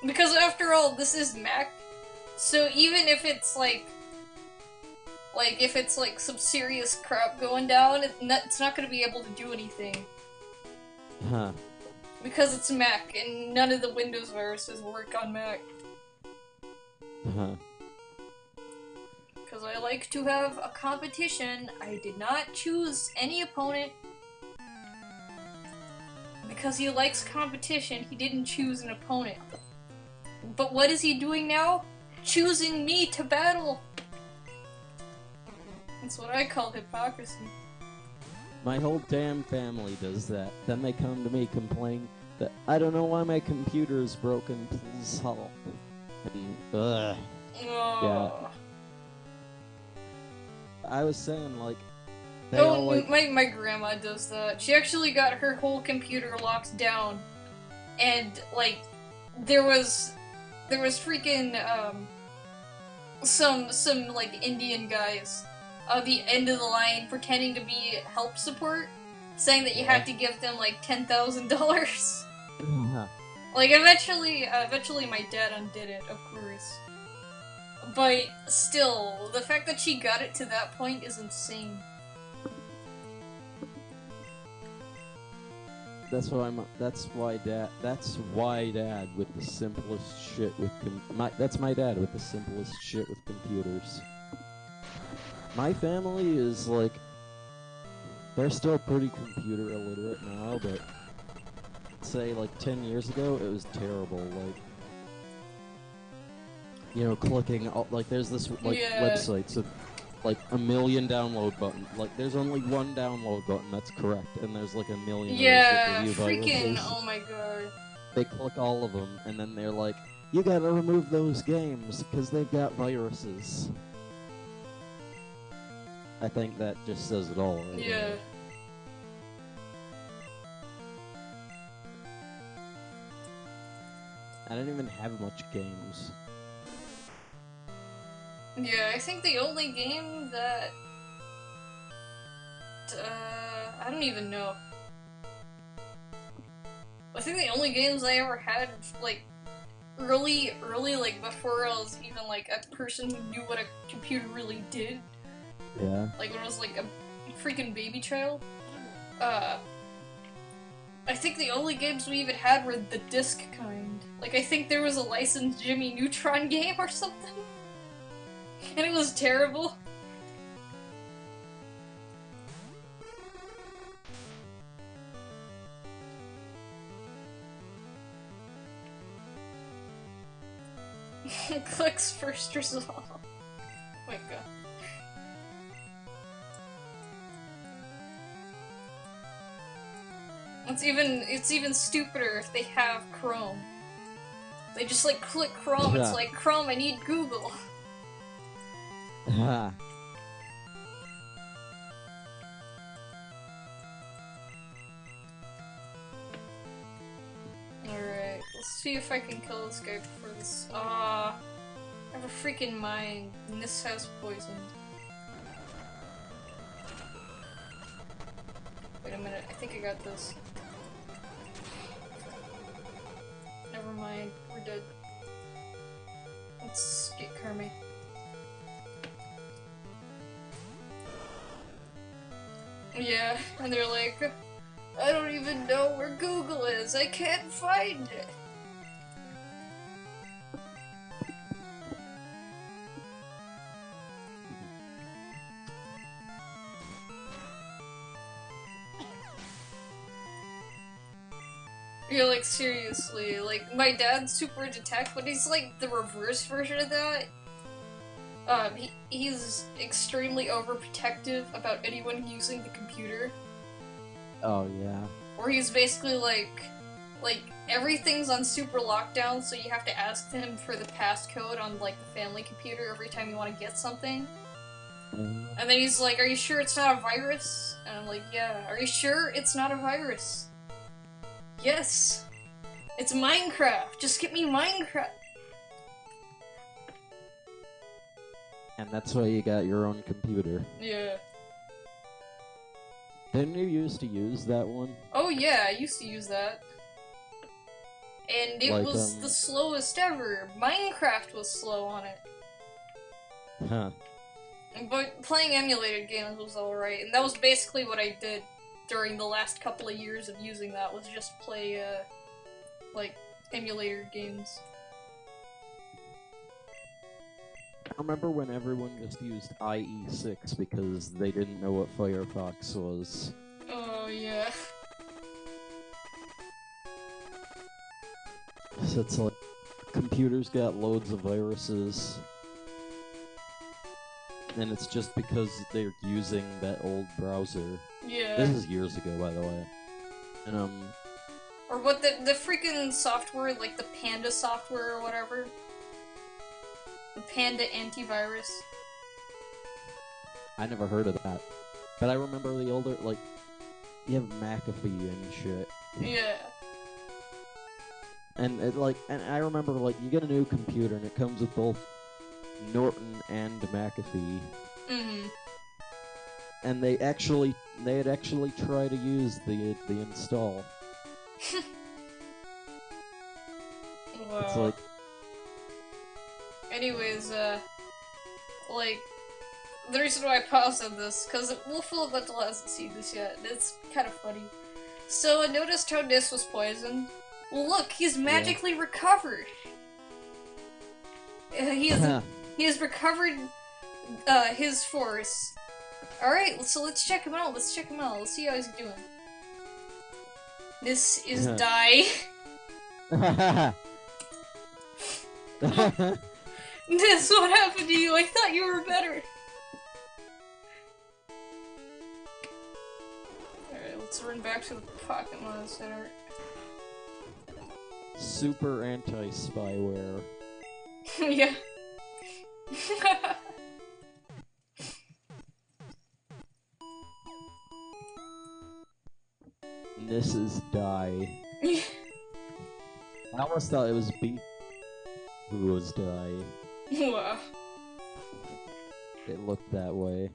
because after all, this is Mac. So even if it's like if it's like some serious crap going down, it's not gonna be able to do anything.
Huh.
Because it's Mac, and none of the Windows viruses work on Mac. Because I like to have a competition. I did not choose any opponent. Because he likes competition, he didn't choose an opponent. But what is he doing now? Choosing me to battle! That's what I call hypocrisy.
My whole damn family does that. Then they come to me complaining that I don't know why my computer is broken, please help. And, ugh.
Oh.
Yeah. I was saying, like...
Oh, like... my grandma does that. She actually got her whole computer locked down. And, like, there was freaking, some, like, Indian guys at the end of the line pretending to be help support, saying that you had to give them, like, $10,000. Like, eventually my dad undid it, of course. But, still, the fact that she got it to that point is insane.
That's why dad with the simplest shit with that's my dad with the simplest shit with computers. My family is like they're still pretty computer illiterate now, but say like 10 years ago, it was terrible. Like, you know, clicking like there's this like websites of like a million download buttons. Like there's only one download button that's correct, and there's like a million
Yeah,
others that give you
freaking,
viruses.
oh my god.
They click all of them, and then they're like, "You gotta remove those games because they've got viruses." I think that just says it all. Right?
Yeah.
I didn't even have much games.
Yeah, I think the only game that... I don't even know. I think the only games I ever had, like, early, like, before I was even, like, a person who knew what a computer really did.
Yeah.
Like, when I was, like, a freaking baby child. I think the only games we even had were the disc kind. Like, I think there was a licensed Jimmy Neutron game or something. And it was terrible. Clicks first resolve. Oh my god. It's even stupider if they have Chrome. They just like click Chrome, it's like, Chrome, I need Google.
Ha.
Alright, let's see if I can kill this guy before this. I have a freaking mind, and this has poison. Wait a minute, I think I got this. Never mind, we're dead. Let's get Kermit. Yeah, and they're like, I don't even know where Google is, I can't find it. You're like, seriously, like, my dad's super into tech, but he's like the reverse version of that. He's extremely overprotective about anyone using the computer.
Oh, yeah.
Or he's basically like, everything's on super lockdown, so you have to ask him for the passcode on, like, the family computer every time you want to get something. And then he's like, are you sure it's not a virus? And I'm like, yeah. Are you sure it's not a virus? Yes! It's Minecraft! Just get me Minecraft!
And that's why you got your own computer.
Yeah.
Didn't you used to use that one?
Oh yeah, I used to use that. And it
like,
was the slowest ever. Minecraft was slow on it.
Huh.
But playing emulated games was alright, and that was basically what I did during the last couple of years of using that, was just play, like, emulator games.
I remember when everyone just used IE6 because they didn't know what Firefox was.
Oh, yeah.
So it's like, computers got loads of viruses. And it's just because they're using that old browser.
Yeah.
This is years ago, by the way. And,
Or what, the freaking software, like the Panda software or whatever? The Panda antivirus?
I never heard of that. But I remember the older, like, you have McAfee and shit.
Yeah.
And it, like, and I remember, like, you get a new computer and it comes with both Norton and McAfee.
Mm-hmm.
And they'd actually try to use the install.
Wow.
It's like,
anyways, like, the reason why I paused on this, because Wolf Elemental hasn't seen this yet, and it's kind of funny. So I noticed how Nis was poisoned. Well, look, he's magically recovered. He has recovered his force, Alright, so let's check him out. Let's check him out. Let's see how he's doing. This is Die. This, what happened to you? I thought you were better. Alright, let's run back to the Pokemon Center.
Super anti-spyware.
Yeah.
This is Die. I almost thought it was B who was Die.
Wow.
It looked that way,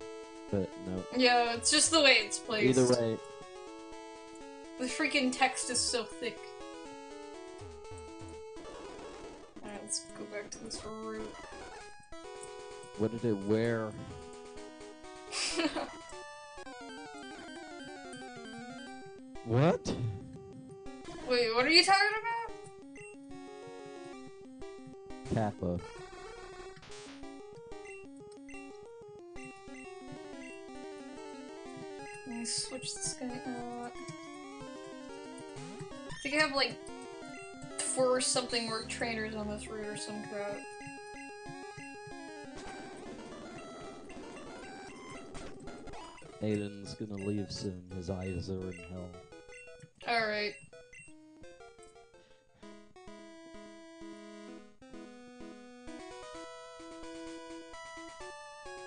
but no.
Yeah, it's just the way it's placed.
Either way.
The freaking text is so thick. Alright, let's go back to this route.
What did it wear? What?
Wait, what are you talking about?
Kappa.
Let me switch this guy out. I think I have like 4 something more trainers on this route or some crap.
Aiden's gonna leave soon. His eyes are in hell.
Alright.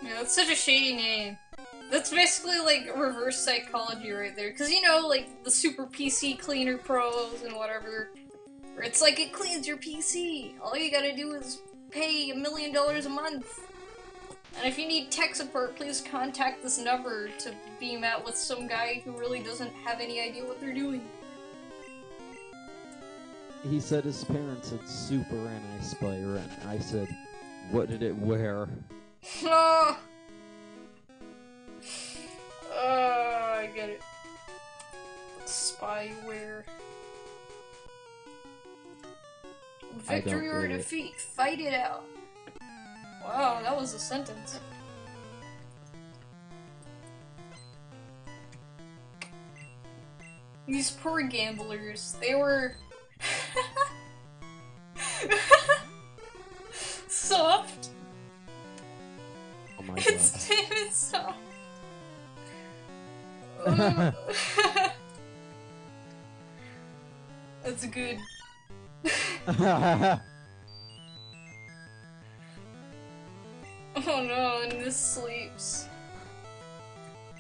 Yeah, that's such a shady name. That's basically like reverse psychology right there. Cause you know, like the super PC cleaner pros and whatever. Where it's like it cleans your PC. All you gotta do is pay $1 million a month. And if you need tech support, please contact this number to be met with some guy who really doesn't have any idea what they're doing.
He said his parents had super anti-spyware, and I said, what did it wear?
Oh! I get it. Spyware. Victory or defeat, fight it out. Wow, that was a sentence. These poor gamblers, they were... soft.
Oh my god.
Its name is Soft. That's good. Oh no, and this sleeps.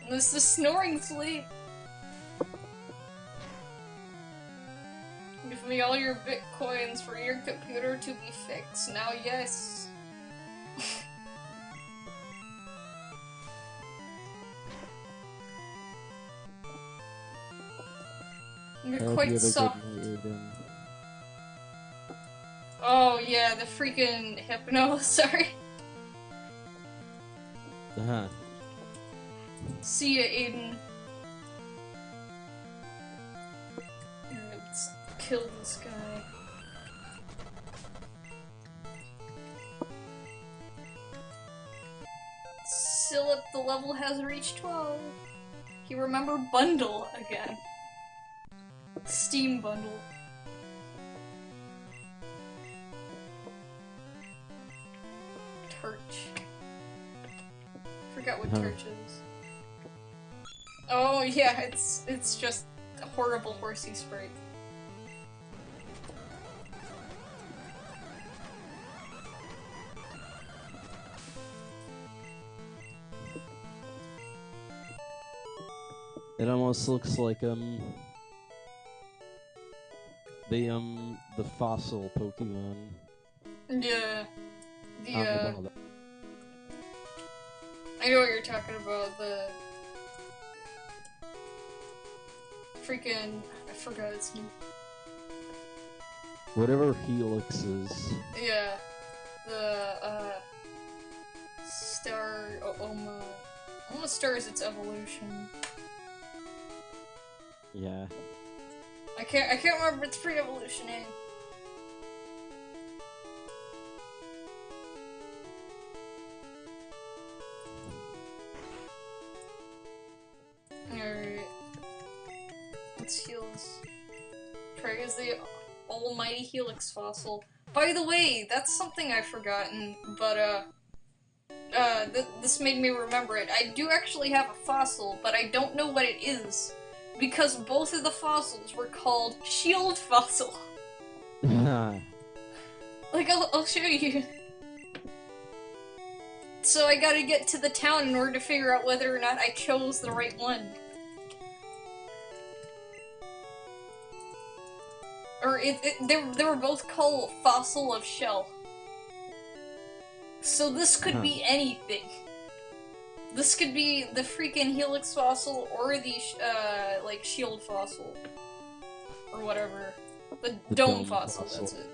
And this is snoring sleep. Give me all your bitcoins for your computer to be fixed. Now, yes. You're quite soft. Oh yeah, the freaking hypno, sorry.
Uh-huh.
See ya, Aiden. Let's kill this guy. Silip, the level has reached 12. You remember Bundle again. Steam Bundle. Torch. Forgot what Torch is. Oh yeah, it's just a horrible horsey sprite.
It almost looks like the fossil Pokemon.
Yeah. I know what you're talking about, the freaking I forgot its name.
Whatever Helix is.
Yeah. The Star Oma. Oma Star is its evolution.
Yeah.
I can't remember its pre-evolution name. is the almighty helix fossil. By the way, that's something I've forgotten, but this made me remember it. I do actually have a fossil, but I don't know what it is, because both of the fossils were called shield fossil. Like, I'll show you. So I gotta get to the town in order to figure out whether or not I chose the right one. Or they were both called fossil of shell. So this could be anything. This could be the freaking helix fossil or the like shield fossil or whatever. The dome fossil. That's it.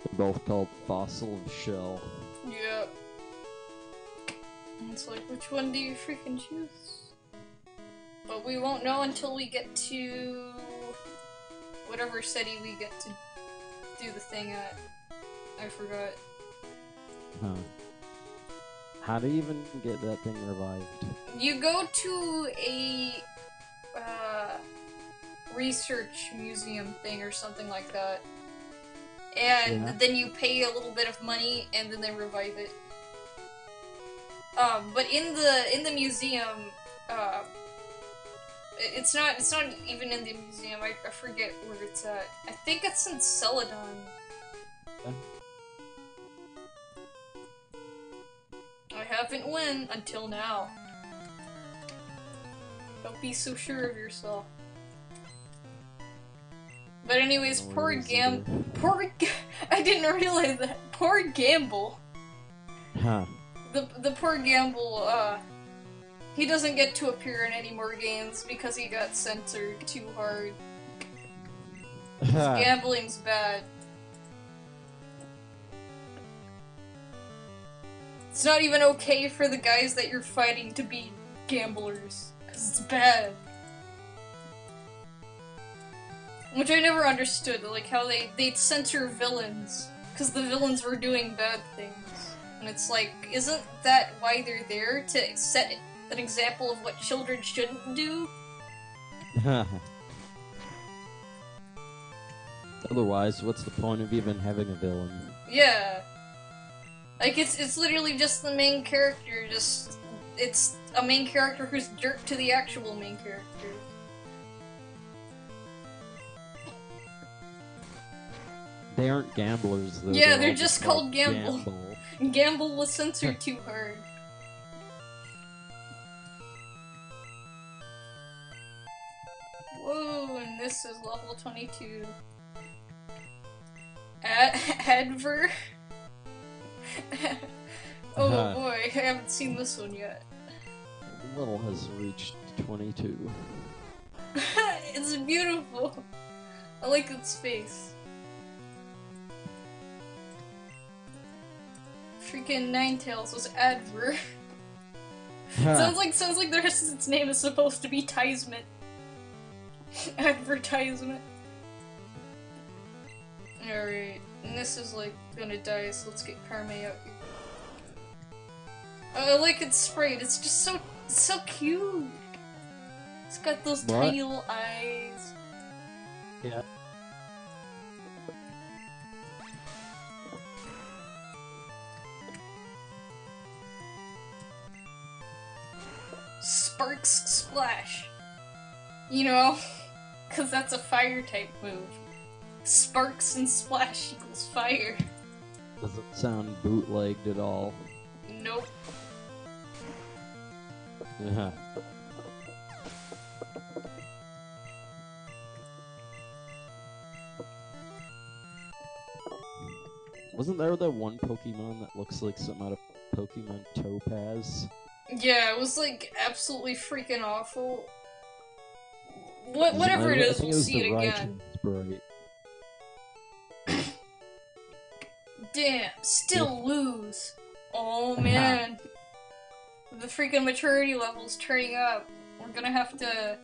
They're both called fossil of shell.
Yeah. It's like, which one do you freaking choose? But we won't know until we get to whatever city we get to do the thing at. I forgot.
Huh. How do you even get that thing revived?
You go to a research museum thing or something like that. And then you pay a little bit of money and then they revive it. But in the museum, it's not even in the museum. I forget where it's at. I think it's in Celadon. I haven't won until now. Don't be so sure of yourself. But anyways, I didn't realize that. Poor Gamble.
Huh.
The poor Gamble, he doesn't get to appear in any more games because he got censored too hard. Gambling's bad. It's not even okay for the guys that you're fighting to be gamblers, because it's bad. Which I never understood, like how they'd censor villains, because the villains were doing bad things. And it's like, isn't that why they're there? To set an example of what children shouldn't do?
Otherwise, what's the point of even having a villain?
Yeah. Like, it's literally just the main character, it's a main character who's jerk to the actual main character.
They aren't gamblers, though.
Yeah, they're just called Gamble. Gamble was censored too hard. Whoa, and this is level 22. Adver? Oh boy, I haven't seen this one yet.
Little has reached 22.
It's beautiful. I like its face. Freaking Ninetales was Adver. sounds like the rest of its name is supposed to be Tisement. Advertisement. Alright, and this is like gonna die, so let's get Karma out here. I like its sprite, it's just so cute. It's got those tiny little eyes.
Yeah.
Sparks Splash. You know, because that's a fire type move. Sparks and Splash equals fire.
Doesn't sound bootlegged at all.
Nope.
Yeah. Wasn't there that one Pokemon that looks like something out of Pokemon Topaz?
Yeah, it was like absolutely freaking awful. Whatever it is, we'll see it again.
Sprite.
Damn, still lose. Oh man. The freaking maturity level's turning up. We're gonna have to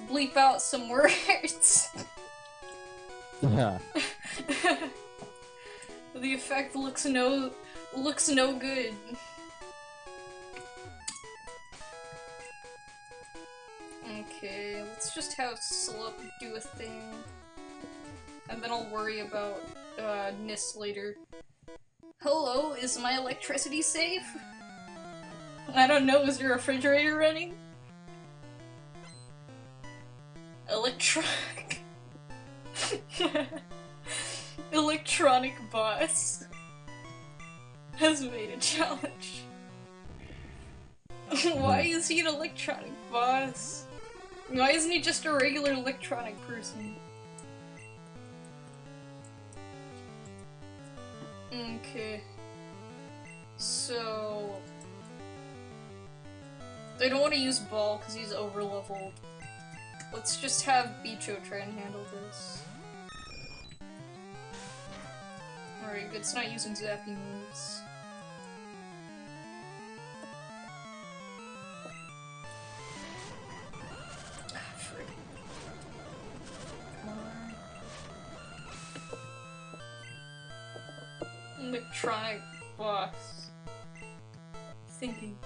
bleep out some words.
Yeah.
The effect looks no good. have Slip do a thing. And then I'll worry about Nis later. Hello, is my electricity safe? I don't know, is your refrigerator running? Electronic... Electronic boss has made a challenge. Why is he an electronic boss? Why isn't he just a regular electronic person? Okay. So... I don't want to use Ball because he's over-leveled. Let's just have Bicho try and handle this. Alright, good. It's not using zappy moves. Ah, frick. Come on. Electronic boss. Thinking.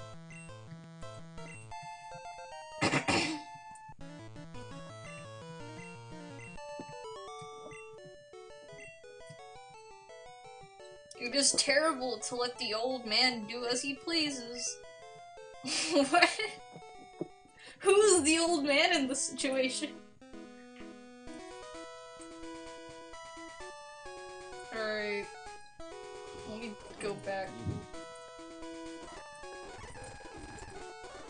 It is terrible to let the old man do as he pleases. What? Who's the old man in this situation? Alright. Let me go back.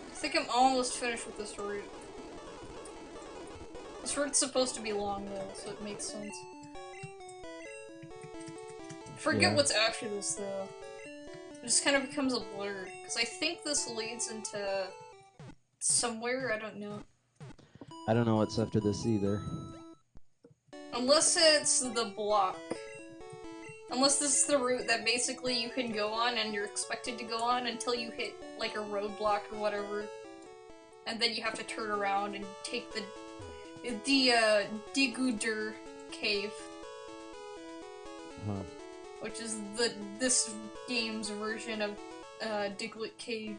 I think I'm almost finished with this route. This route's supposed to be long though, so it makes sense. Forget what's after this, though. It just kind of becomes a blur. Because I think this leads into... somewhere, I don't know.
I don't know what's after this either.
Unless it's the block. Unless this is the route that basically you can go on and you're expected to go on until you hit, like, a roadblock or whatever. And then you have to turn around and take the Diguder cave.
Huh.
Which is this game's version of Diglett Cave.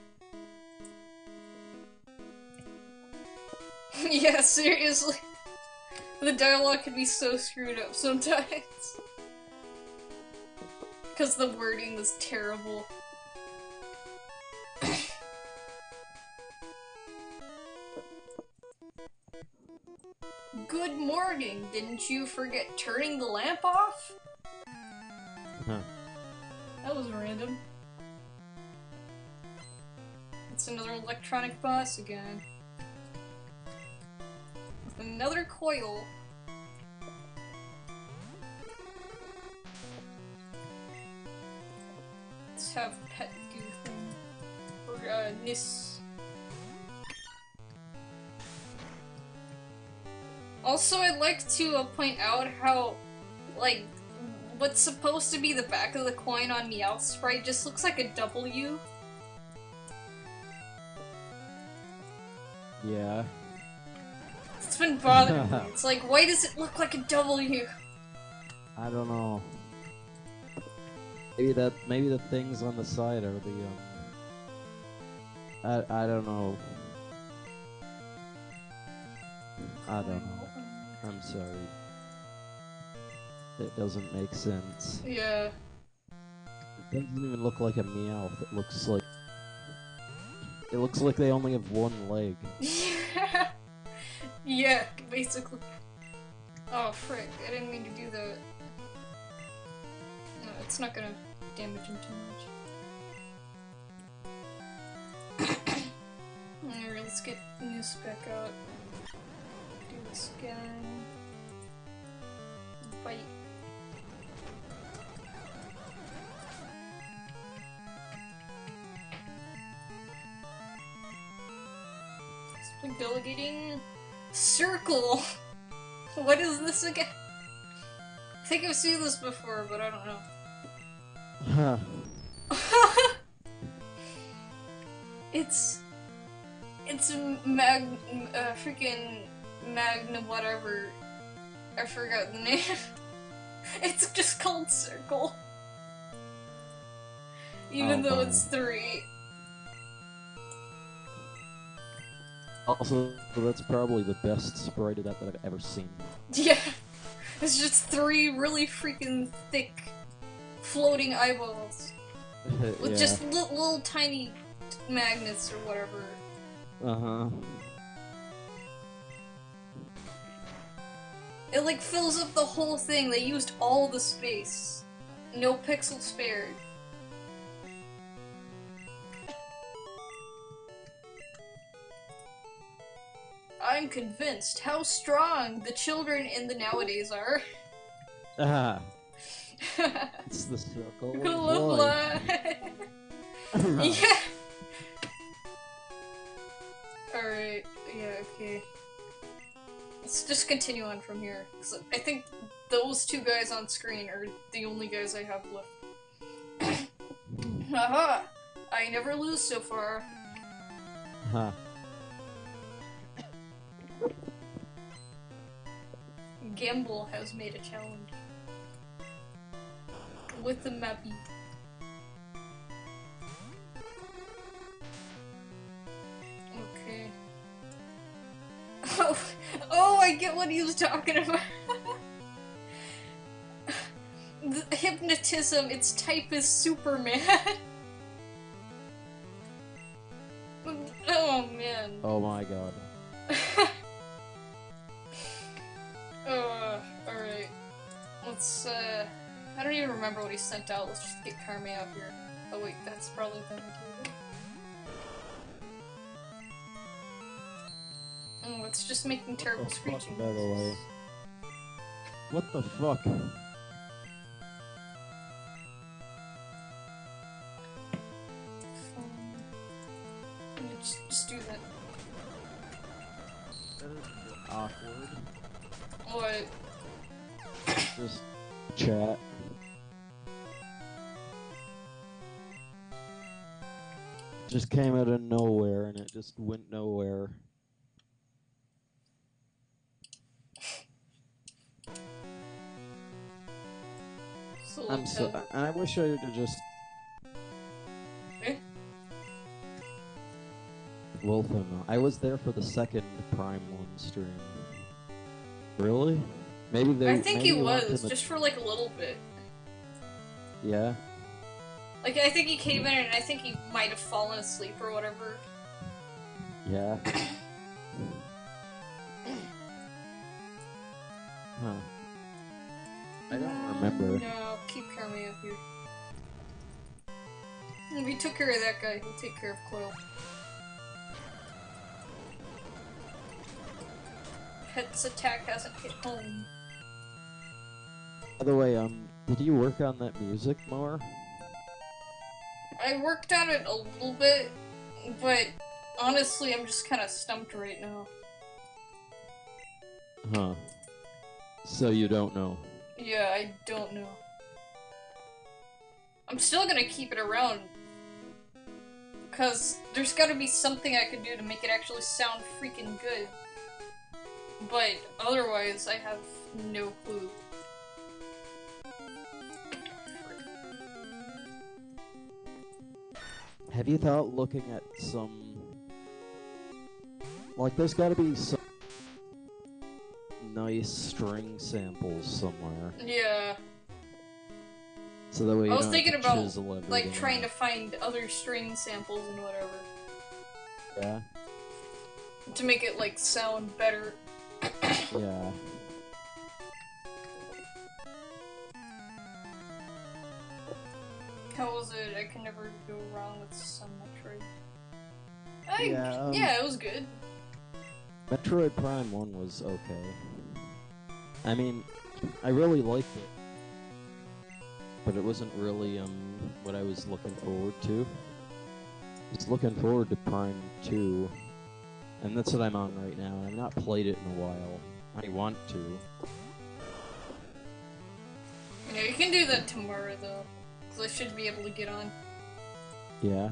Yeah, seriously. The dialogue can be so screwed up sometimes. Because the wording is terrible. Good morning! Didn't you forget turning the lamp off?
Huh.
That was random. It's another electronic boss again. With another coil. Let's have Pet do thing. Or, Nis. Also, I'd like to point out how, like, what's supposed to be the back of the coin on Meowth's sprite just looks like a W.
Yeah.
It's been bothering me. It's like, why does it look like a W?
I don't know. Maybe the things on the side are the I don't know. I don't know. I'm sorry. It doesn't make sense.
Yeah.
It doesn't even look like a Meowth. It looks like they only have one leg.
Yeah. Yeah, basically. Oh frick, I didn't mean to do that. No, it's not gonna damage him too much. Alright, let's get Nis back out. Do this again. Bite. Like delegating circle. What is this again? I think I've seen this before, but I don't know.
Huh.
It's freaking Magna whatever. I forgot the name. It's just called Circle. Even though it's 3.
Also, that's probably the best sprite of that I've ever seen.
Yeah. It's just three really freaking thick floating eyeballs. With
Yeah.
just little tiny magnets or whatever.
Uh-huh.
It like fills up the whole thing. They used all the space. No pixel spared. I'm convinced how strong the children in the nowadays are.
Ah. It's the circle of
Life. Yeah. Alright, yeah, okay. Let's just continue on from here. 'Cause I think those two guys on screen are the only guys I have left. Haha! I never lose so far.
Huh.
Gamble has made a challenge. With the mappy. Okay. Oh, I get what he was talking about. The hypnotism, its type is Superman. Oh man.
Oh my god.
Alright. Let's, I don't even remember what he sent out. Let's just get Carme out here. Oh wait, that's probably the thing. Oh, it's just making terrible screeching.
By the way. What the fuck?
Just do that.
That is awkward.
What?
Just chat. Just came out of nowhere and it just went nowhere. I'm so. And I wish I would just.
Eh?
Wolfen. I was there for the second Prime 1 stream. Really? Maybe they.
I think
maybe
he
went
was,
to
just for like a little bit.
Yeah.
Like, I think he came in and I think he might have fallen asleep or whatever.
Yeah. Huh. I don't remember.
No, keep Carme up here. If we took care of that guy, we'll take care of Coil. Pet's attack hasn't hit home.
By the way, did you work on that music more?
I worked on it a little bit, but honestly, I'm just kind of stumped right now.
Huh. So you don't know.
Yeah, I don't know. I'm still gonna keep it around, because there's gotta be something I can do to make it actually sound freaking good. But otherwise, I have no clue.
Have you thought looking at some... Like, there's gotta be some nice string samples somewhere.
Yeah.
So that way you
I was
don't
thinking
have to
about,
chisel everything
like, trying
out.
to find other string samples and whatever.
Yeah?
To make it, like, sound better.
Yeah.
How was it? I can never go wrong with some Metroid.
Yeah,
it was good.
Metroid Prime 1 was okay. I mean, I really liked it. But it wasn't really, what I was looking forward to. I was looking forward to Prime 2. And that's what I'm on right now. I've not played it in a while. I want to.
Yeah, you can do that tomorrow, though. Because I should be able to get on.
Yeah.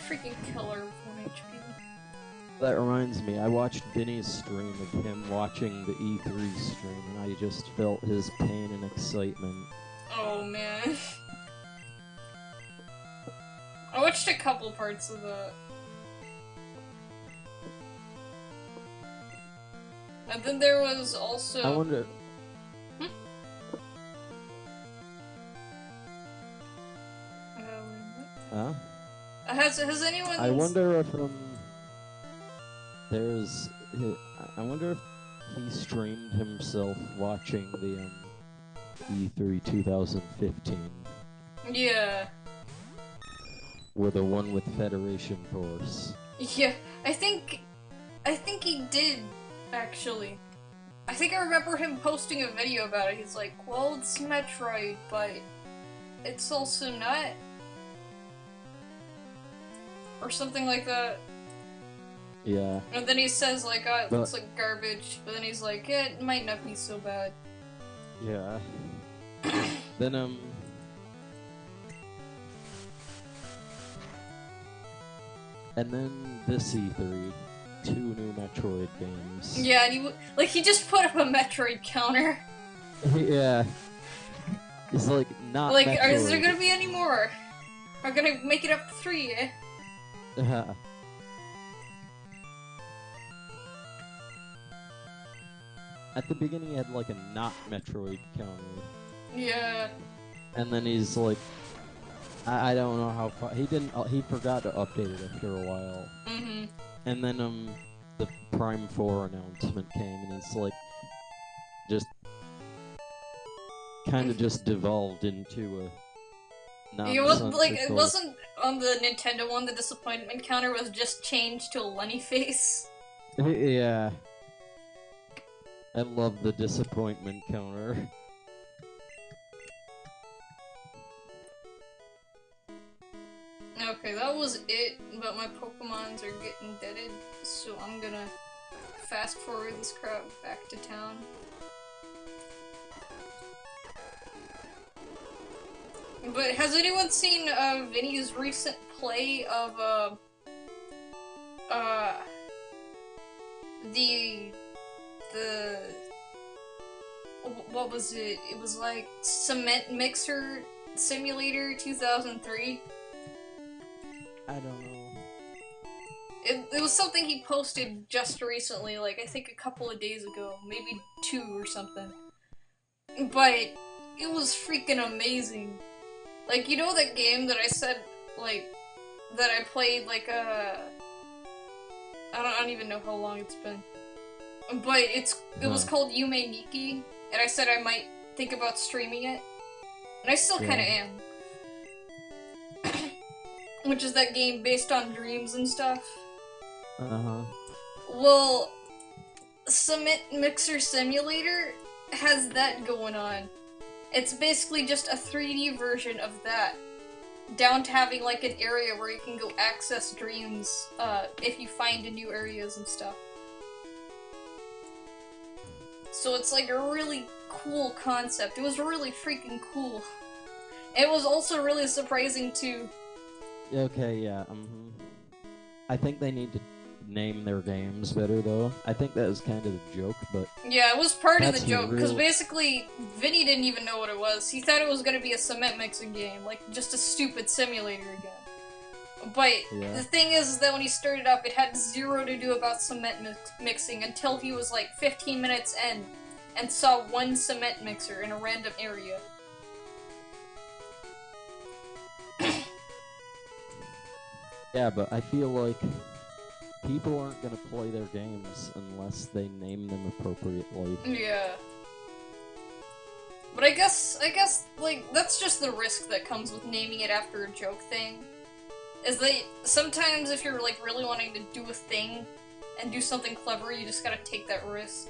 Freaking killer with 1 HP.
That reminds me, I watched Vinny's stream of him watching the E3 stream, and I just felt his pain and excitement.
Oh, man. watched a couple parts of that. And then there was also...
I wonder... Huh?
Has anyone...
I wonder if, there's... I wonder if he streamed himself watching the, E3 2015.
Yeah.
Or the one with Federation Force.
Yeah, I think he did, actually. I think I remember him posting a video about it. He's like, well, it's Metroid, but it's also not. Or something like that.
Yeah.
And then he says, like, oh, it looks like garbage, but then he's like, yeah, it might not be so bad.
Yeah. Then, and then this E3, 2 new Metroid games.
Yeah, and he just put up a Metroid counter.
Yeah. It's like, not
like,
Metroid.
is there gonna be any more? We're gonna make it up to 3, eh?
At the beginning, he had like a not Metroid counter.
Yeah.
And then he's like, I don't know how far he forgot to update it after a while.
Mm-hmm.
And then the Prime 4 announcement came, and it's like, just kind of just devolved into a nonsensical...
It wasn't on the Nintendo one. The disappointment counter was just changed to a Lenny face.
Yeah. I love the disappointment counter.
Okay, that was it, but my Pokemons are getting deaded, so I'm gonna fast forward this crap back to town. But has anyone seen Vinny's recent play of what was it? It was like Cement Mixer Simulator 2003.
I don't know.
It was something he posted just recently, like I think a couple of days ago, maybe 2 or something. But it was freaking amazing. Like, you know that game that I said, like, that I played, like, I don't even know how long it's been. But it was called Yume Nikki, and I said I might think about streaming it. And I still kinda am. Which is that game based on dreams and stuff.
Uh-huh.
Well, Cement Mixer Simulator has that going on. It's basically just a 3D version of that. Down to having like an area where you can go access dreams, if you find new areas and stuff. So it's like a really cool concept. It was really freaking cool. It was also really surprising too.
Okay, yeah, I think they need to name their games better, though. I think that was kind of the joke, but...
Yeah, it was part of the joke, because basically, Vinny didn't even know what it was. He thought it was going to be a cement mixing game, like, just a stupid simulator again. But the thing is that when he started up, it had zero to do about cement mixing until he was like 15 minutes in, and saw one cement mixer in a random area.
Yeah, but I feel like people aren't gonna play their games unless they name them appropriately.
Yeah. But I guess, like, that's just the risk that comes with naming it after a joke thing. Is that sometimes if you're, like, really wanting to do a thing and do something clever, you just gotta take that risk.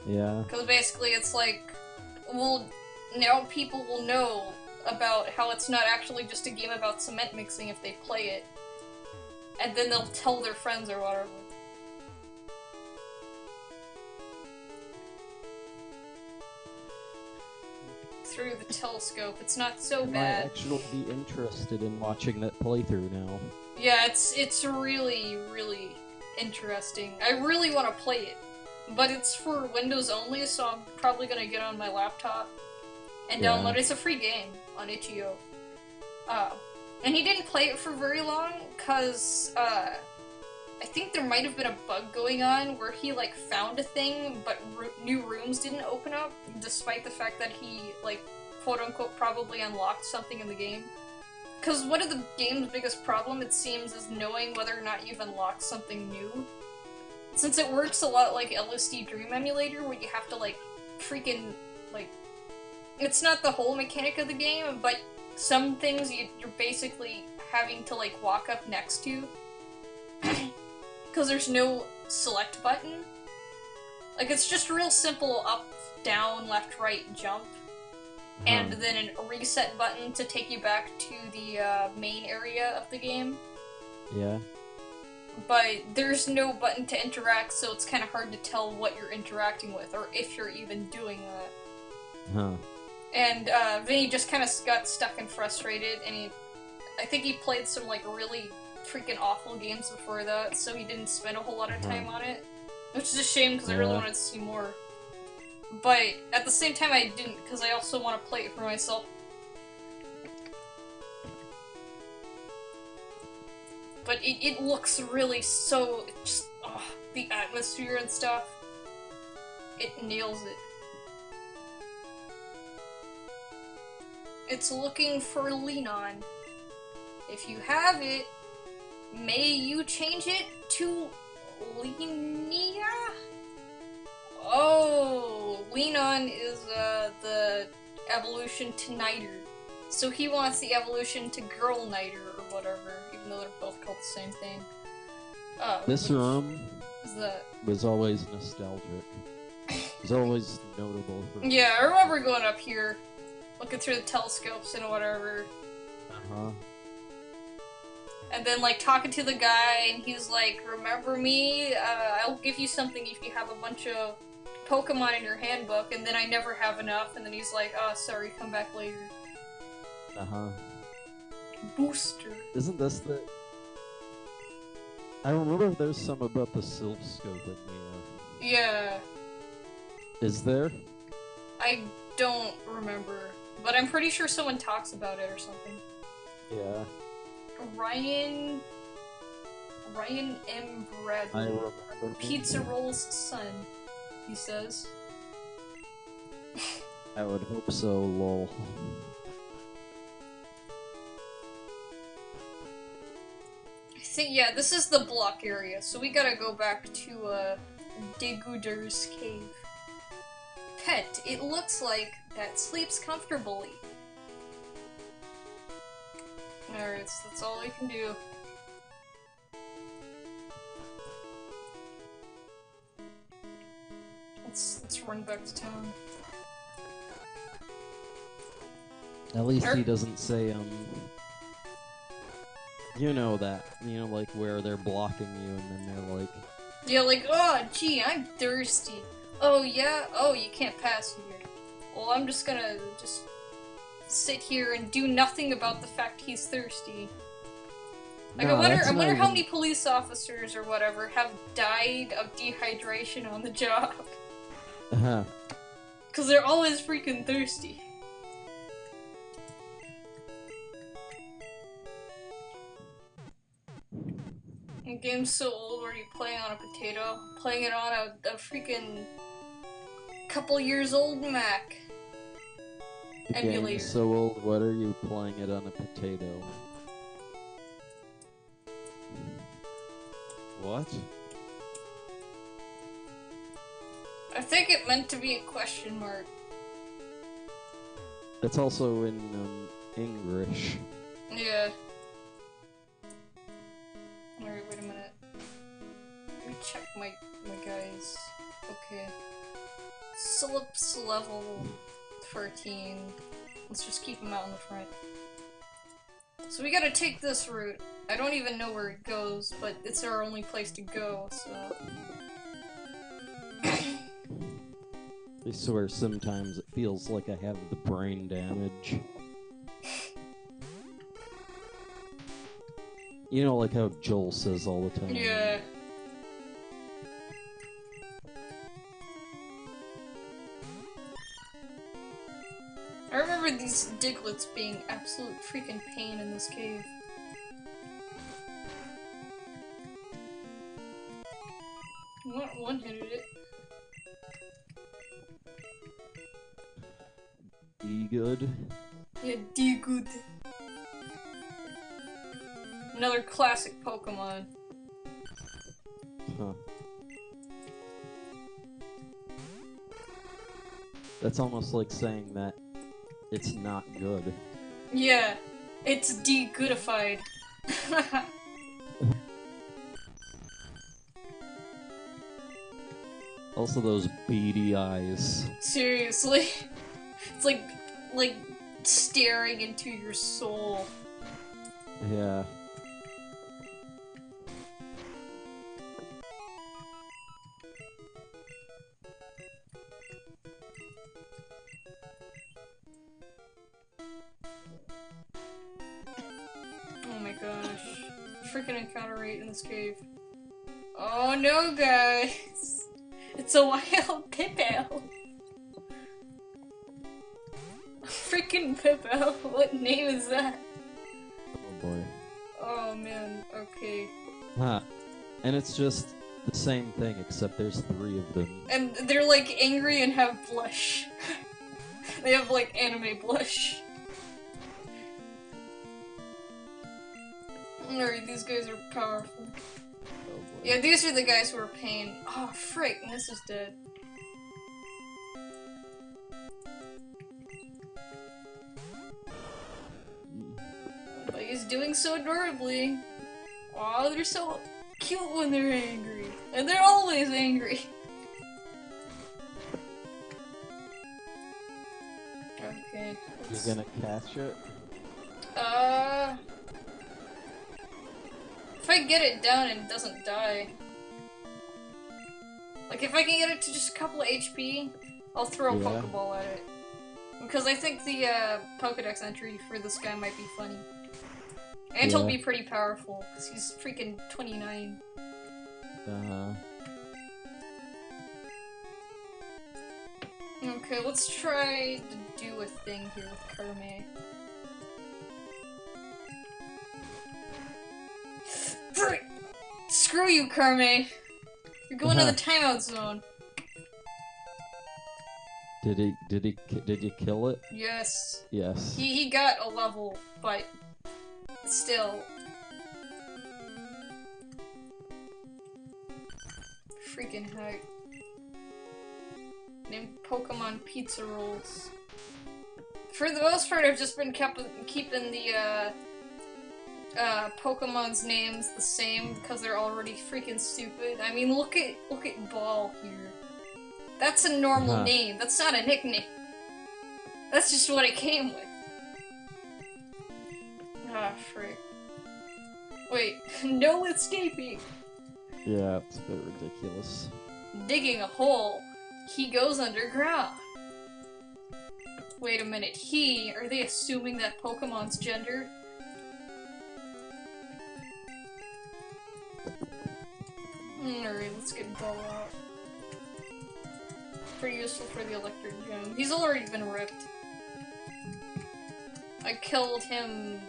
Yeah.
Because basically it's like, well, now people will know about how it's not actually just a game about cement mixing if they play it. And then they'll tell their friends or whatever. Through the telescope, it's not so bad.
I might actually be interested in watching that playthrough now.
Yeah, it's really, really interesting. I really want to play it. But it's for Windows only, so I'm probably gonna get on my laptop and download it. It's a free game on itch.io. And he didn't play it for very long, cause, I think there might have been a bug going on where he, like, found a thing, but new rooms didn't open up, despite the fact that he, like, quote-unquote probably unlocked something in the game. Because one of the game's biggest problem, it seems, is knowing whether or not you've unlocked something new. Since it works a lot like LSD Dream Emulator, where you have to, like, freaking, like... It's not the whole mechanic of the game, but some things you're basically having to, like, walk up next to. Because there's no select button. Like, it's just real simple up, down, left, right, jump. And then a reset button to take you back to the main area of the game.
Yeah.
But there's no button to interact, so it's kind of hard to tell what you're interacting with, or if you're even doing that.
Huh.
And Vinny just kind of got stuck and frustrated, and I think he played some, like, really freaking awful games before that, so he didn't spend a whole lot of time on it. Which is a shame, because I really wanted to see more. But at the same time I didn't, because I also want to play it for myself. But it looks really so, just, the atmosphere and stuff. It nails it. It's looking for Lean-On. If you have it, may you change it to Leania? Oh, Lean-On is the evolution to Niter. So he wants the evolution to Girl Niter or whatever, even though they're both called the same thing.
This room
is that?
Was always nostalgic. It was always notable for me.
Yeah, I remember going up here, looking through the telescopes and whatever.
Uh-huh.
And then, like, talking to the guy, and he's like, remember me? I'll give you something if you have a bunch of Pokemon in your handbook, and then I never have enough, and then he's like, oh, sorry, come back later.
Uh-huh.
Booster.
Isn't this the... I remember there's some about the Sylph Scope in here.
Yeah.
Is there?
I don't remember, but I'm pretty sure someone talks about it or something.
Yeah.
Ryan M. Bradley.
I remember.
Pizza Roll's son, he says.
I would hope so, lol.
I think, yeah, this is the block area, so we gotta go back to, Deguder's cave. Pet, it looks like that sleeps comfortably. Alright, so that's all we can do. Let's run back to town.
At least he doesn't say, you know that. You know, like, where they're blocking you and then they're like...
Yeah, like, oh, gee, I'm thirsty. Oh, yeah? Oh, you can't pass here. Well, I'm just gonna sit here and do nothing about the fact he's thirsty. Like,
No,
I wonder how many police officers or whatever have died of dehydration on the job.
Uh-huh.
Because they're always freaking thirsty. The game's so old, where you play on a potato, playing it on a freaking couple years old Mac.
The
Emulator.
game is so old, what are you playing it on a potato? What?
I think it meant to be a question mark.
It's also in English.
Yeah. Alright, wait a minute. Let me check my guys. Okay. Slips level 13. Let's just keep him out in the front. So we gotta take this route. I don't even know where it goes, but it's our only place to go, so...
I swear sometimes it feels like I have the brain damage. You know, like how Joel says all the time.
Yeah. I remember these Diglets being absolute freaking pain in this cave. One-handed it.
D good.
Yeah, D good. Another classic Pokemon.
Huh. That's almost like saying that it's not good.
Yeah, it's de-goodified.
Also those beady eyes.
Seriously. It's like staring into your soul.
Yeah.
Oh my gosh. Freaking encounter rate in this cave. Oh no, guys! It's a wild Pippo! Freaking Pippo! What name is that?
Oh boy.
Oh man, okay.
Huh. And it's just the same thing, except there's 3 of them.
And they're like angry and have blush. They have like anime blush. Alright, these guys are powerful.
Oh boy.
Yeah, these are the guys who are pain. Oh, frick, this is dead. But he's doing so adorably. Aw, they're so cute when they're angry. And they're always angry. Okay.
You're gonna catch it?
If I get it down and it doesn't die. Like, if I can get it to just a couple of HP, I'll throw a Pokeball at it. Because I think the, Pokedex entry for this guy might be funny. And he'll be pretty powerful, because he's freaking 29.
Uh-huh.
Okay, let's try to do a thing here with Karme. Frick! Screw you, Karme! You're going to the timeout zone.
Did you kill it?
Yes.
Yes.
He got a level, but still. Freaking heck. Named Pokemon Pizza Rolls. For the most part, I've just been keeping the, Pokemon's names the same because they're already freaking stupid. I mean, look at Ball here. That's a normal name. That's not a nickname. That's just what it came with. Ah, frick. Wait, no escaping!
Yeah, it's a bit ridiculous.
Digging a hole. He goes underground. Wait a minute, are they assuming that Pokemon's gender? Alright, let's get Ball out. Pretty useful for the electric gem. He's already been ripped. I killed him,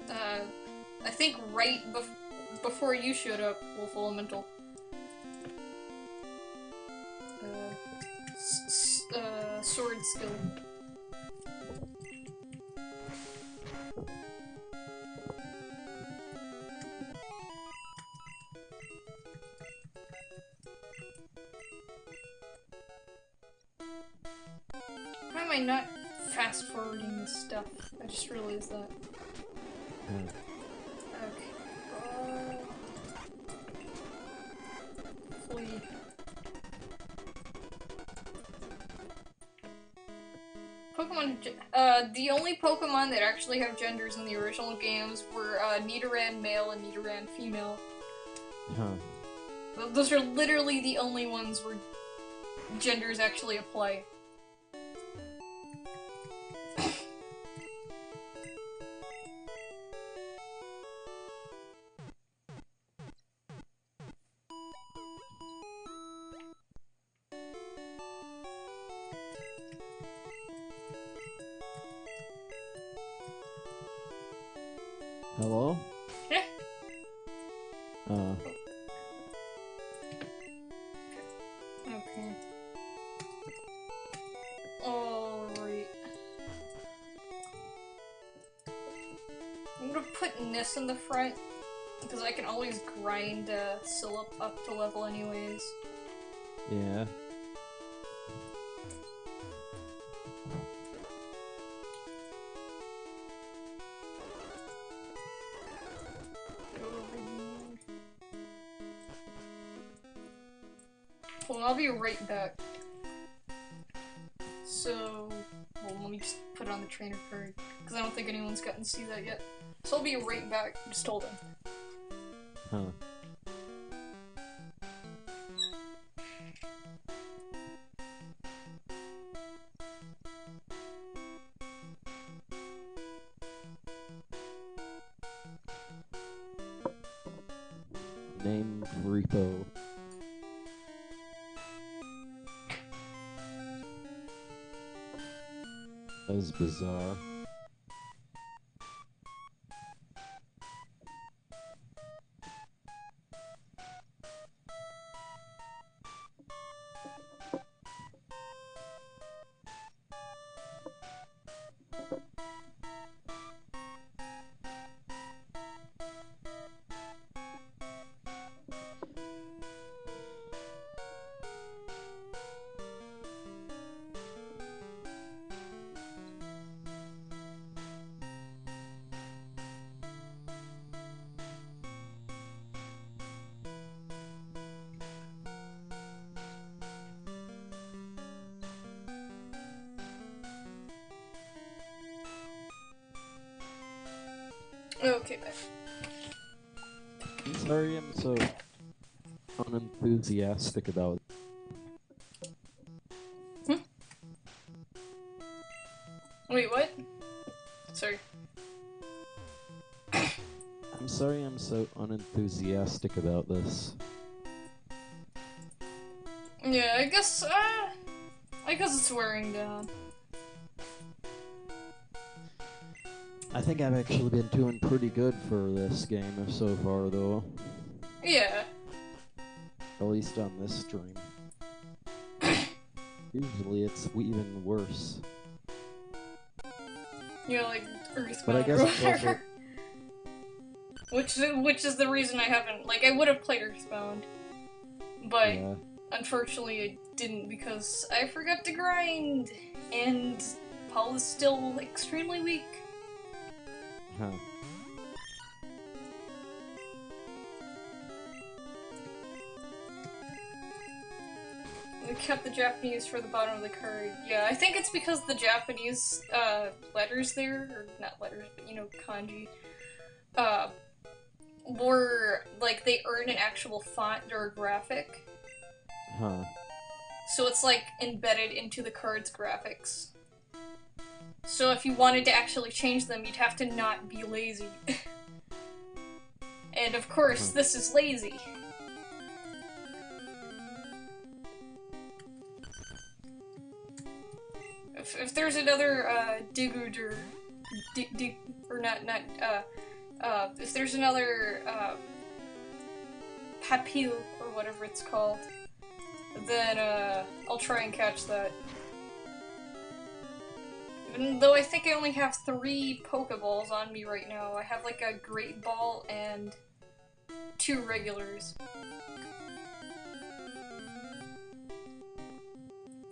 I think right before you showed up, Wolf Elemental. Sword skill. Why am I not fast-forwarding this stuff? I just realized that. Okay. Flee. Pokemon, the only Pokemon that actually have genders in the original games were, Nidoran male and Nidoran female. Those are literally the only ones where genders actually apply.
Hello?
Yeah. Okay. Alright. I'm gonna put Nis in the front, because I can always grind Scylla up to level anyways.
Yeah.
Well, I'll be right back. So, well, let me just put it on the trainer card, because I don't think anyone's gotten to see that yet. So I'll be right back. Just hold on.
Huh. Name repo. That was bizarre.
Okay, back.
I'm sorry I'm so unenthusiastic about
Wait, what? Sorry.
I'm sorry I'm so unenthusiastic about this.
Yeah, I guess it's wearing down.
I think I've actually been doing pretty good for this game so far, though.
Yeah.
At least on this stream. Usually it's even worse.
Yeah, like Earthbound
But I guess
or
it's
whatever.
also...
Which is the reason I haven't, like, I would have played Earthbound, but
Yeah.
unfortunately I didn't because I forgot to grind, and Paul is still extremely weak.
Huh.
We kept the Japanese for the bottom of the card. Yeah, I think it's because the Japanese letters there, or not letters, but you know, kanji, were, like, they earn an actual font or graphic.
Huh.
So it's, like, embedded into the card's graphics. So if you wanted to actually change them, you'd have to not be lazy. And of course, this is lazy. If there's another, Diguder, if there's another, Papil, or whatever it's called, then, I'll try and catch that. Even though I think I only have 3 Pokeballs on me right now, I have, like, a Great Ball and 2 regulars.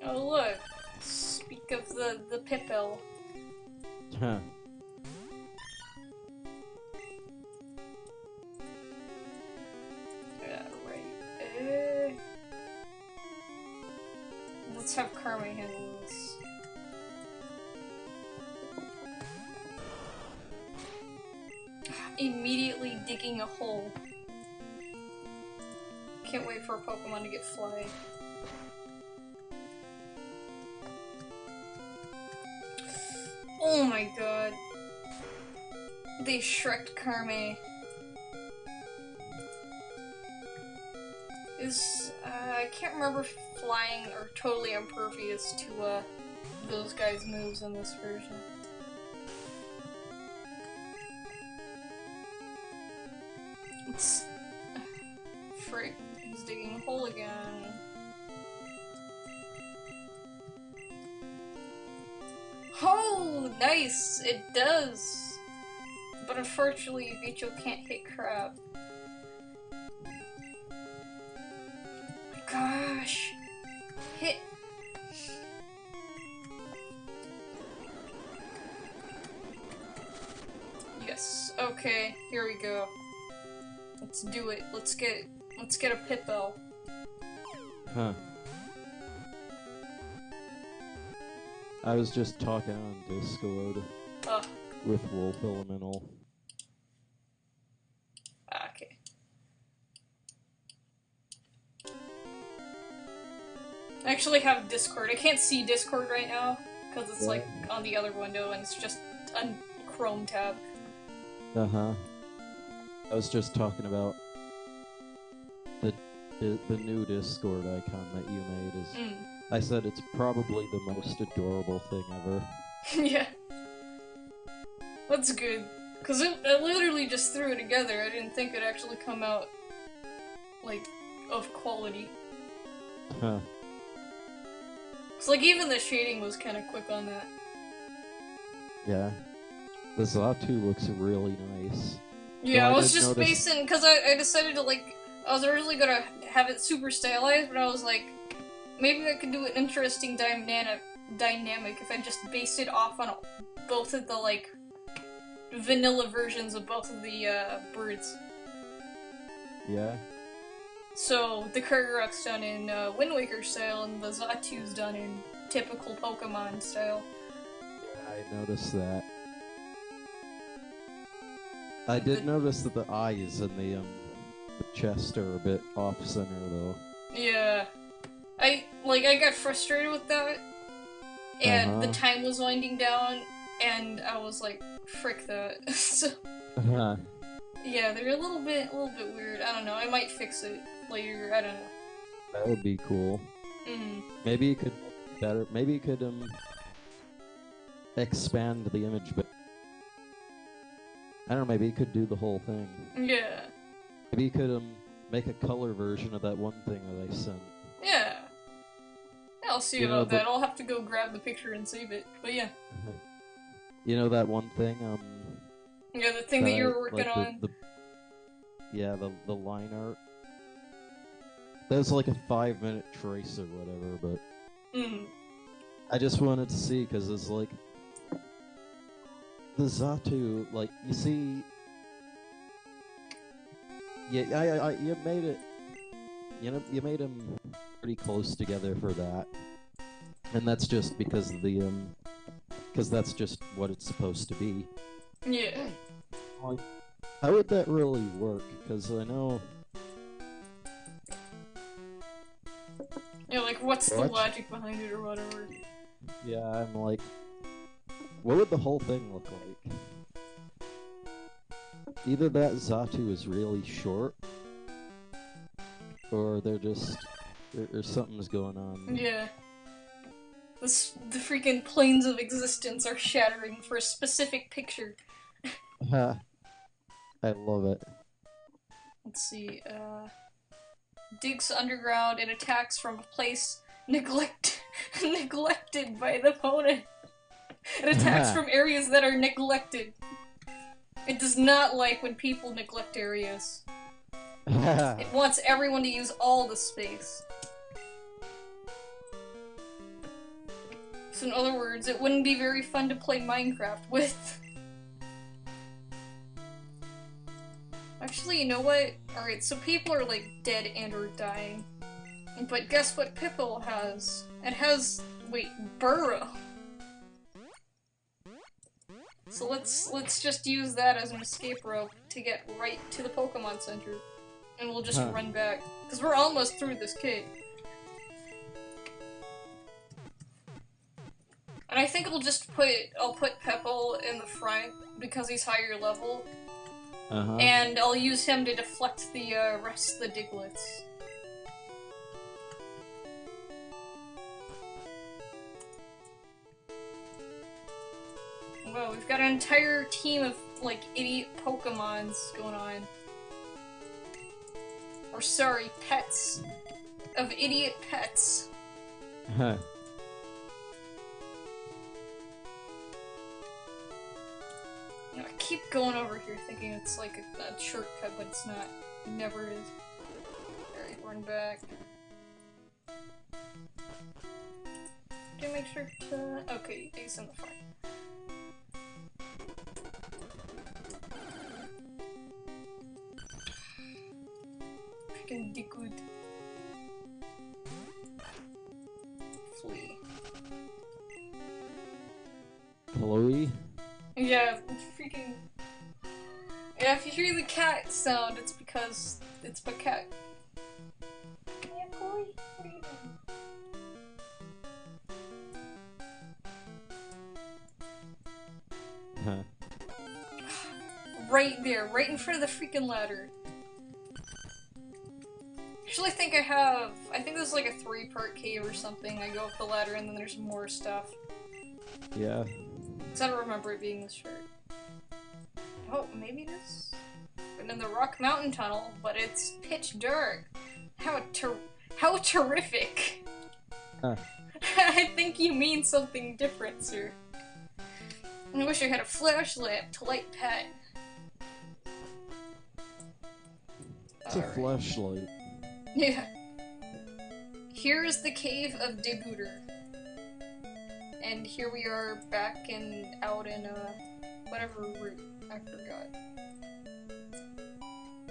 Oh, look! Speak of the Pipil.
Huh.
Right. Let's have Karma handle this. Immediately digging a hole. Can't wait for a Pokemon to get Fly. Oh my god. They Shrek'd Karma. I can't remember if flying or totally impervious to, those guys' moves in this version. Frick, he's digging a hole again. Oh, nice! It does! But unfortunately, Vicho can't hit crab. My gosh! Hit! Yes, okay, here we go. Let's do it. Let's get a Pippo.
Huh. I was just talking on Discord with Wolf Elemental.
Okay. I actually have Discord. I can't see Discord right now because it's like on the other window and it's just a Chrome tab.
Uh-huh. I was just talking about the new Discord icon that you made is... I said it's probably the most adorable thing ever.
Yeah. That's good. Because I literally just threw it together. I didn't think it'd actually come out, like, of quality.
Huh.
It's like even the shading was kind of quick on that.
Yeah. The Xatu looks really nice.
Yeah, I was just basing, because I decided to, like, I was originally gonna have it super stylized, but I was like, maybe I could do an interesting dynamic if I just based it off on both of the, like, vanilla versions of both of the, birds.
Yeah.
So, the Kargaroc's done in, Wind Waker style, and the Xatu's done in typical Pokemon style.
Yeah, I noticed that. I did notice that the eyes and the chest are a bit off-center, though.
Yeah. I got frustrated with that, and the time was winding down, and I was like, frick that. So, yeah, they're a little bit weird. I don't know, I might fix it later, I don't know.
That would be cool. Maybe you could maybe you could, expand the image, but I don't know, maybe you could do the whole thing.
Yeah.
Maybe you could, make a color version of that one thing that I sent.
Yeah. I'll see about that. I'll have to go grab the picture and save it. But yeah.
You know that one thing,
yeah, the thing that you were working on?
Yeah, the line art. That was like a 5-minute trace or whatever, but... I just wanted to see, because it's like... The Xatu, like, you see... Yeah, you made it... You know, you made them pretty close together for that. And that's just because of the, because that's just what it's supposed to be.
Yeah.
Like, how would that really work? Because I know...
Yeah, like, what's the logic behind it or whatever?
Yeah, I'm like... What would the whole thing look like? Either that Xatu is really short, or they're just... or something's going on.
Yeah. The freaking planes of existence are shattering for a specific picture.
Ha. I love it.
Let's see, digs underground and attacks from a place neglected by the opponent. It attacks from areas that are neglected. It does not like when people neglect areas. It wants everyone to use all the space. So in other words, it wouldn't be very fun to play Minecraft with. Actually, you know what? Alright, so people are like dead and or dying. But guess what Pippo has? It has, wait, Burrow. So let's just use that as an escape rope to get right to the Pokemon Center. And we'll just run back. Because we're almost through this cave. And I think I'll put Pippo in the front because he's higher level. And I'll use him to deflect the rest of the Digletts. Well, we've got an entire team of, like, idiot Pokemons going on. Or sorry, pets. Of idiot pets.
Huh.
You know, I keep going over here thinking it's like a shortcut, but it's not. It never is. Alright, run back. Do make sure to... Okay, Ace in the front. Freaking Dikud. Flee.
Chloe?
Yeah, freaking... Yeah, if you hear the cat sound, it's because it's my cat. Yeah, Chloe, what are you doing?
Huh.
Right there, right in front of the freaking ladder. Actually, I think there's like a 3-part cave or something. I go up the ladder and then there's more stuff.
Yeah.
Because I don't remember it being this short. Oh, maybe it is? But in the Rock Mountain Tunnel, but it's pitch dark. How terrific!
Huh.
I think you mean something different, sir. I wish I had a flashlamp to light Pat.
It's a flashlight.
Yeah. Here is the cave of Digooter. And here we are back and out in, whatever route. I forgot.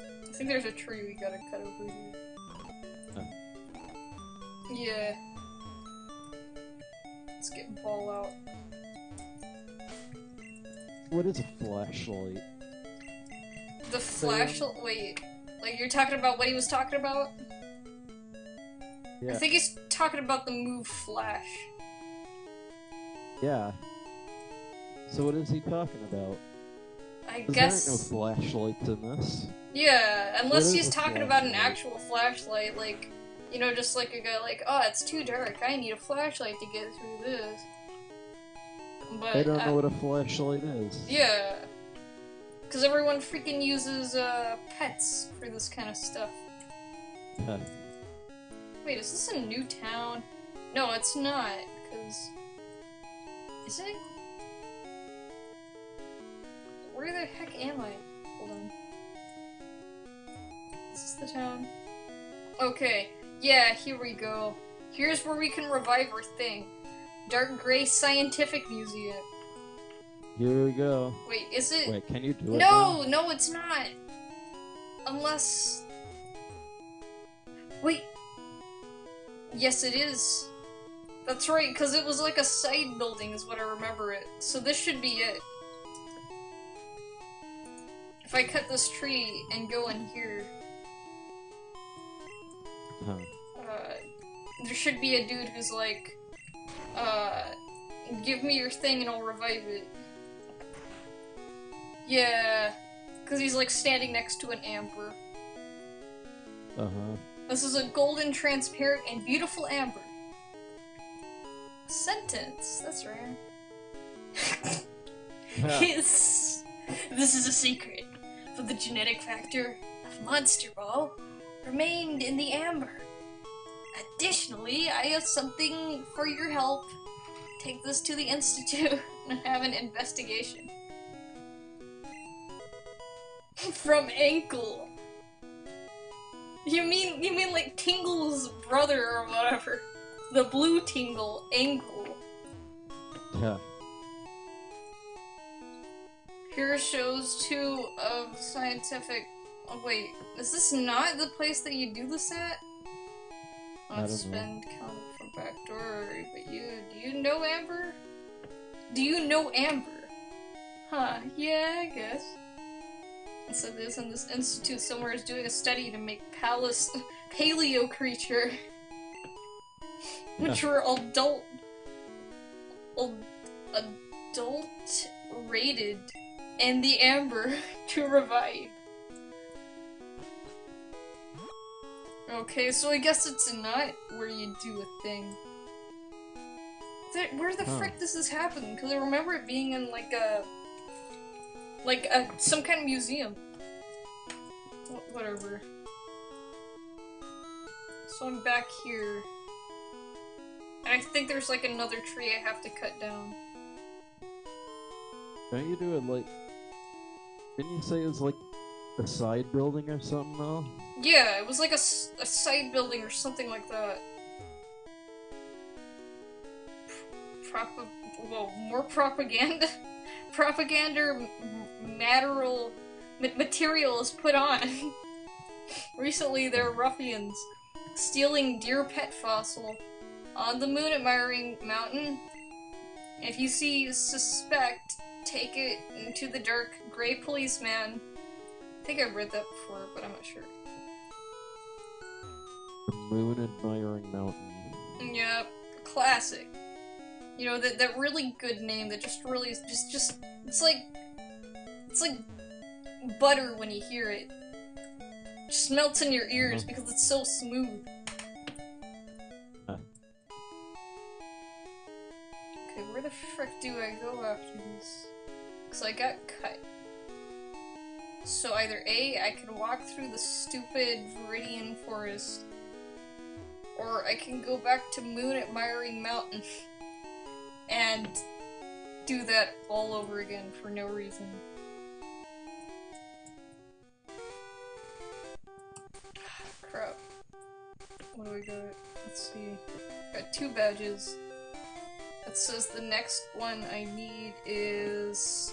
I think there's a tree we gotta cut over here.
Huh.
Yeah. Let's get ball out.
What is a flashlight?
The flashlight? Wait. Like, you're talking about what he was talking about?
Yeah.
I think he's talking about the move Flash.
Yeah. So what is he talking about?
I
'Cause
guess...
there ain't no flashlights in this.
Yeah, unless
What is
he's
a
talking about an
flashlight?
actual flashlight, like, you know, just like a guy like, oh, it's too dark, I need a flashlight to get through this. But,
I don't know what a flashlight is.
Yeah. Because everyone freaking uses, pets for this kind of stuff.
Huh.
Wait, is this a new town? No, it's not, because... Is it? Where the heck am I? Hold on. Is this the town? Okay, yeah, here we go. Here's where we can revive our thing. Dark Gray Scientific Museum.
Here we go.
Wait, is it?
Wait, can you do it
No,
now?
no, it's not. Unless... Wait. Yes, it is. That's right, because it was like a side building is what I remember it. So this should be it. If I cut this tree and go in here...
Huh.
there should be a dude who's like, give me your thing and I'll revive it. Yeah, because he's like standing next to an amber.
Uh-huh.
This is a golden, transparent, and beautiful amber. Sentence, that's right. This is a secret, for the genetic factor of Monster Ball remained in the amber. Additionally, I have something for your help. Take this to the Institute and have an investigation. From Ankle. You mean like Tingle's brother or whatever. The blue Tingle, Ankle.
Yeah.
Here shows 2 of scientific... Oh wait, is this not the place that you do this at?
I don't
Spend count from backdoor, but do you know Amber? Do you know Amber? Huh, yeah, I guess. So this in this institute somewhere is doing a study to make paleo creature. Which were adult rated and the amber to revive. Okay, so I guess it's not where you do a thing. Where the frick does this happen? Because I remember it being in like a some kind of museum. Whatever. So I'm back here. And I think there's like another tree I have to cut down.
Don't you do it like... Didn't you say it was like a side building or something though?
Yeah, it was like a side building or something like that. Whoa, more propaganda? Propaganda material is put on. Recently, there are ruffians stealing deer pet fossil on the moon admiring mountain. If you suspect, take it into the dark gray policeman. I think I've read that before, but I'm not sure.
The moon admiring mountain.
Yep, classic. You know, that really good name that just really just it's like butter when you hear it. Just melts in your ears because it's so smooth. Okay, where the frick do I go after this? Because I got cut. So either A, I can walk through the stupid Viridian Forest, or I can go back to Moon Admiring Mountain and do that all over again for no reason. Crap. What do we got? Let's see. Got 2 badges. It says the next one I need is...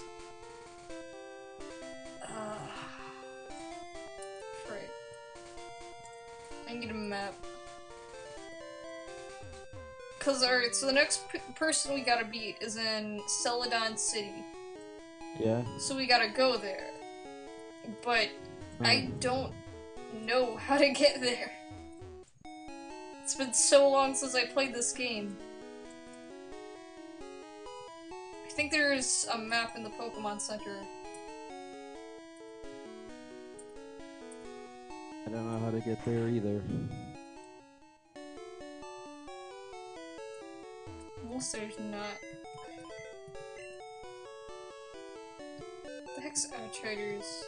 Frick. I need a map. Cause, alright, so the next person we gotta beat is in Celadon City.
Yeah?
So we gotta go there. But I don't know how to get there. It's been so long since I played this game. I think there's a map in the Pokemon Center.
I don't know how to get there either.
Unless there's not. The heck's Outriders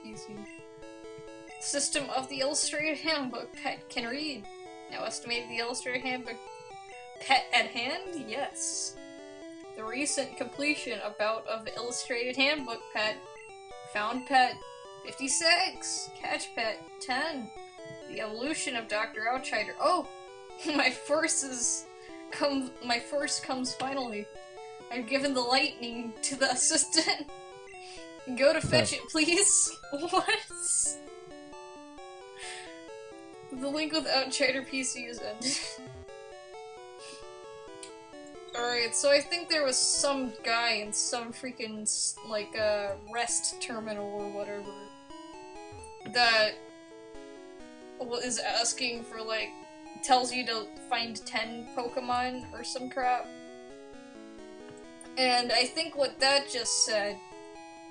PC. System of the Illustrated Handbook Pet can read. Now estimated the Illustrated Handbook Pet at hand? Yes. The recent completion about of the Illustrated Handbook Pet. Found Pet 56. Catch Pet 10. The evolution of Dr. Outsider. Oh! My force comes finally. I've given the lightning to the assistant. Go to fetch it, please. What? The link with Outsider PC is ended. Alright, so I think there was some guy in some freaking, like, rest terminal or whatever that is asking for, like, tells you to find 10 Pokemon or some crap. And I think what that just said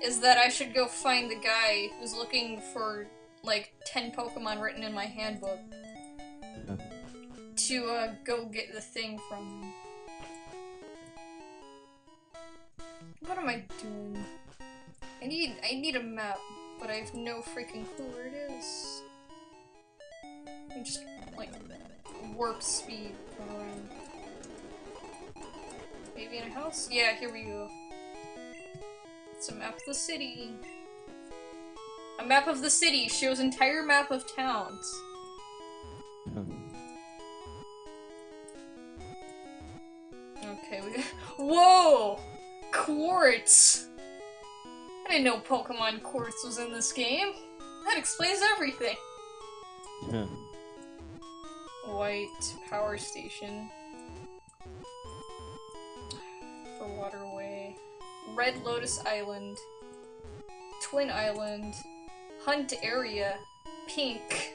is that I should go find the guy who's looking for, like, 10 Pokemon written in my handbook to, go get the thing from him. What am I doing? I need a map, but I have no freaking clue where it is. I just, like, warp speed around. Maybe in a house? Yeah, here we go. It's a map of the city. A map of the city shows entire map of towns. Okay, whoa! Quartz! I didn't know Pokemon Quartz was in this game. That explains everything. White power station. For waterway. Red Lotus Island. Twin Island. Hunt area. Pink.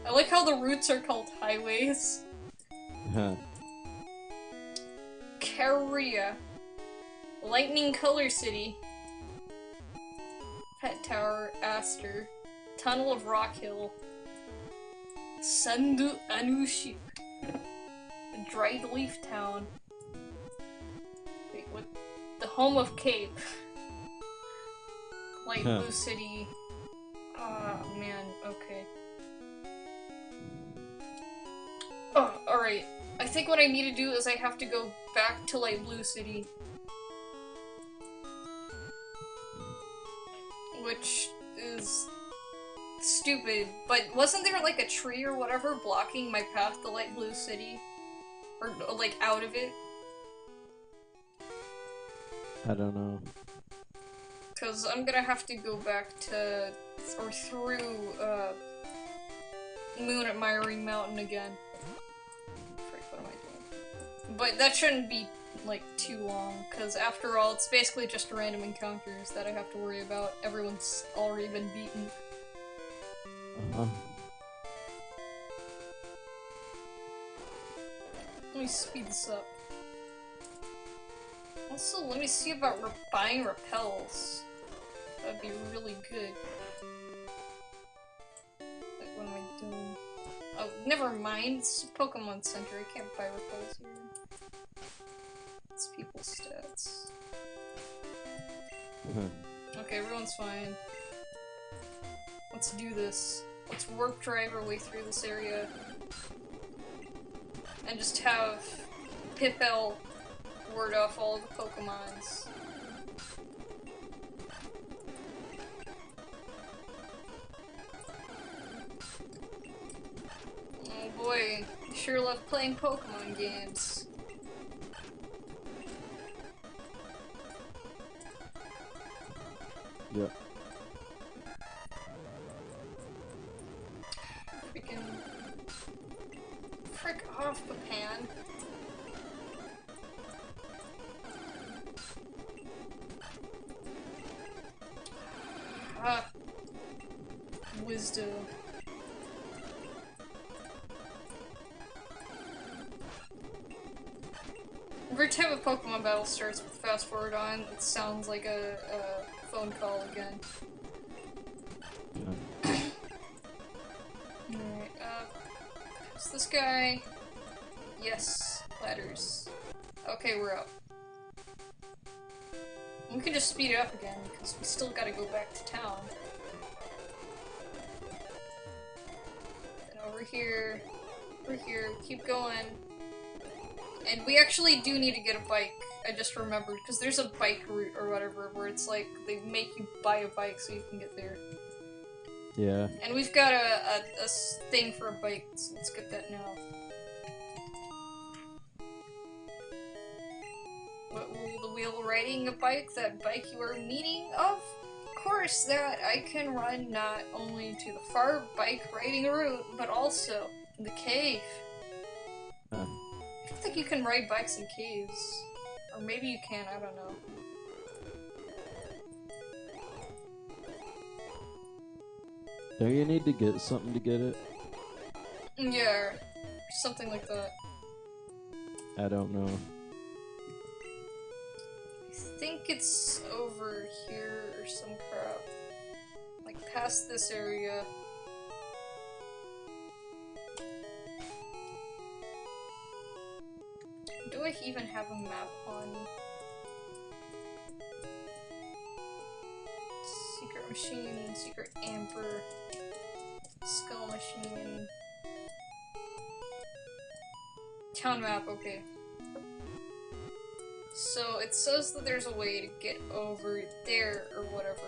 I like how the routes are called highways. Korea. Lightning Color City. Pet Tower, Aster. Tunnel of Rock Hill. Sandu Anuship. Dried Leaf Town. Wait, what? The Home of Cape. Light Blue City. Ah, man, okay. Alright. I think what I need to do is I have to go back to Light Blue City. Which is stupid, but wasn't there like a tree or whatever blocking my path to Light Blue City? Or like out of it?
I don't know.
Cause I'm gonna have to go back to, or through, Moon Admiring Mountain again. Frick, what am I doing? But that shouldn't be, like, too long, cause after all, it's basically just random encounters that I have to worry about. Everyone's already been beaten.
Uh-huh.
Let me speed this up. Also, let me see about buying repels. That'd be really good. Like, what am I doing? Oh, never mind. It's a Pokemon Center. I can't buy repels here. It's people's stats. Okay, everyone's fine. Let's do this. Let's warp drive our way through this area. And just have Pipel ward off all of the Pokemons. Oh boy, I sure love playing Pokemon games.
Yep.
Frick off, Papan. Ah. Wisdom. Every time a Pokemon battle starts with fast forward on, it sounds like a phone call again. Alright, is this guy? Yes, ladders. Okay, we're up. We can just speed it up again, because we still gotta go back to town. And over here, keep going. And we actually do need to get a bike, I just remembered, because there's a bike route or whatever, where it's like, they make you buy a bike so you can get there.
Yeah.
And we've got a thing for a bike, so let's get that now. What will the wheel riding a bike? That bike you are meaning of? Of course, that I can run not only to the far bike riding route, but also in the cave. I don't think you can ride bikes in caves. Or maybe you can, I don't know.
Don't you need to get something to get it?
Yeah, something like that.
I don't know.
I think it's over here or some crap. Like past this area. Do I even have a map on? Secret Machine, Secret Amber, Skull Machine. Town map, okay. So it says that there's a way to get over there or whatever.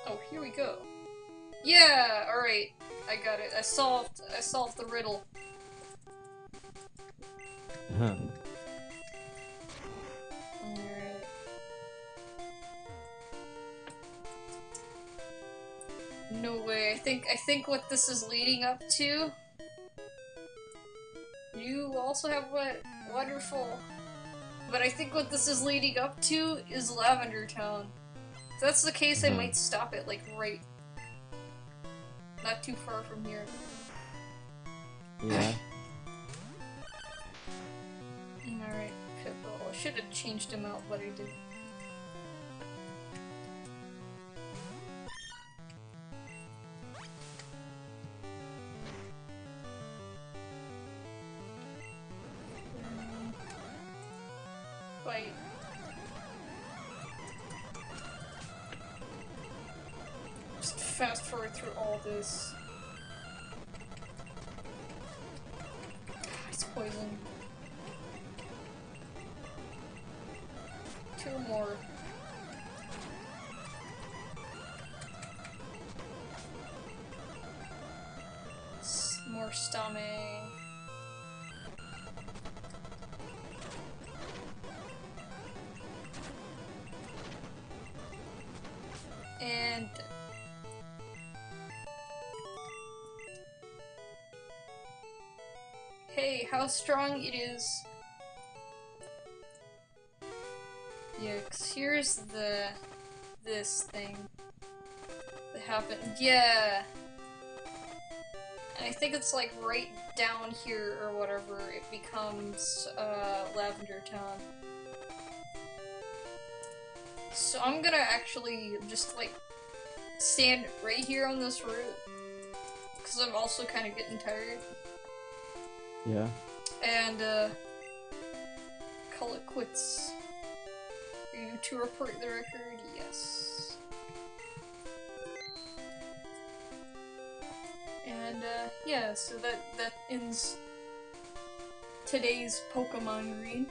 Oh, here we go. Yeah, alright. I got it. I solved the riddle.
Huh.
Alright. No way. I think what this is leading up to. You also have what? Wonderful. But I think what this is leading up to is Lavender Town. If that's the case, I might stop it, like, right. Not too far from here.
Yeah.
Alright, Pitbull. I should have changed him out, but I didn't. Fight. Just fast forward through all this. it's poison. 2 more. More stomach. And hey, how strong it is. Yeah, 'cause here's this thing that happened. Yeah. And I think it's like right down here or whatever, it becomes Lavender Town. So I'm gonna actually just like stand right here on this route, because I'm also kind of getting tired.
Yeah.
And call it quits. Are you to report the record? Yes. And yeah, so that ends today's Pokemon read.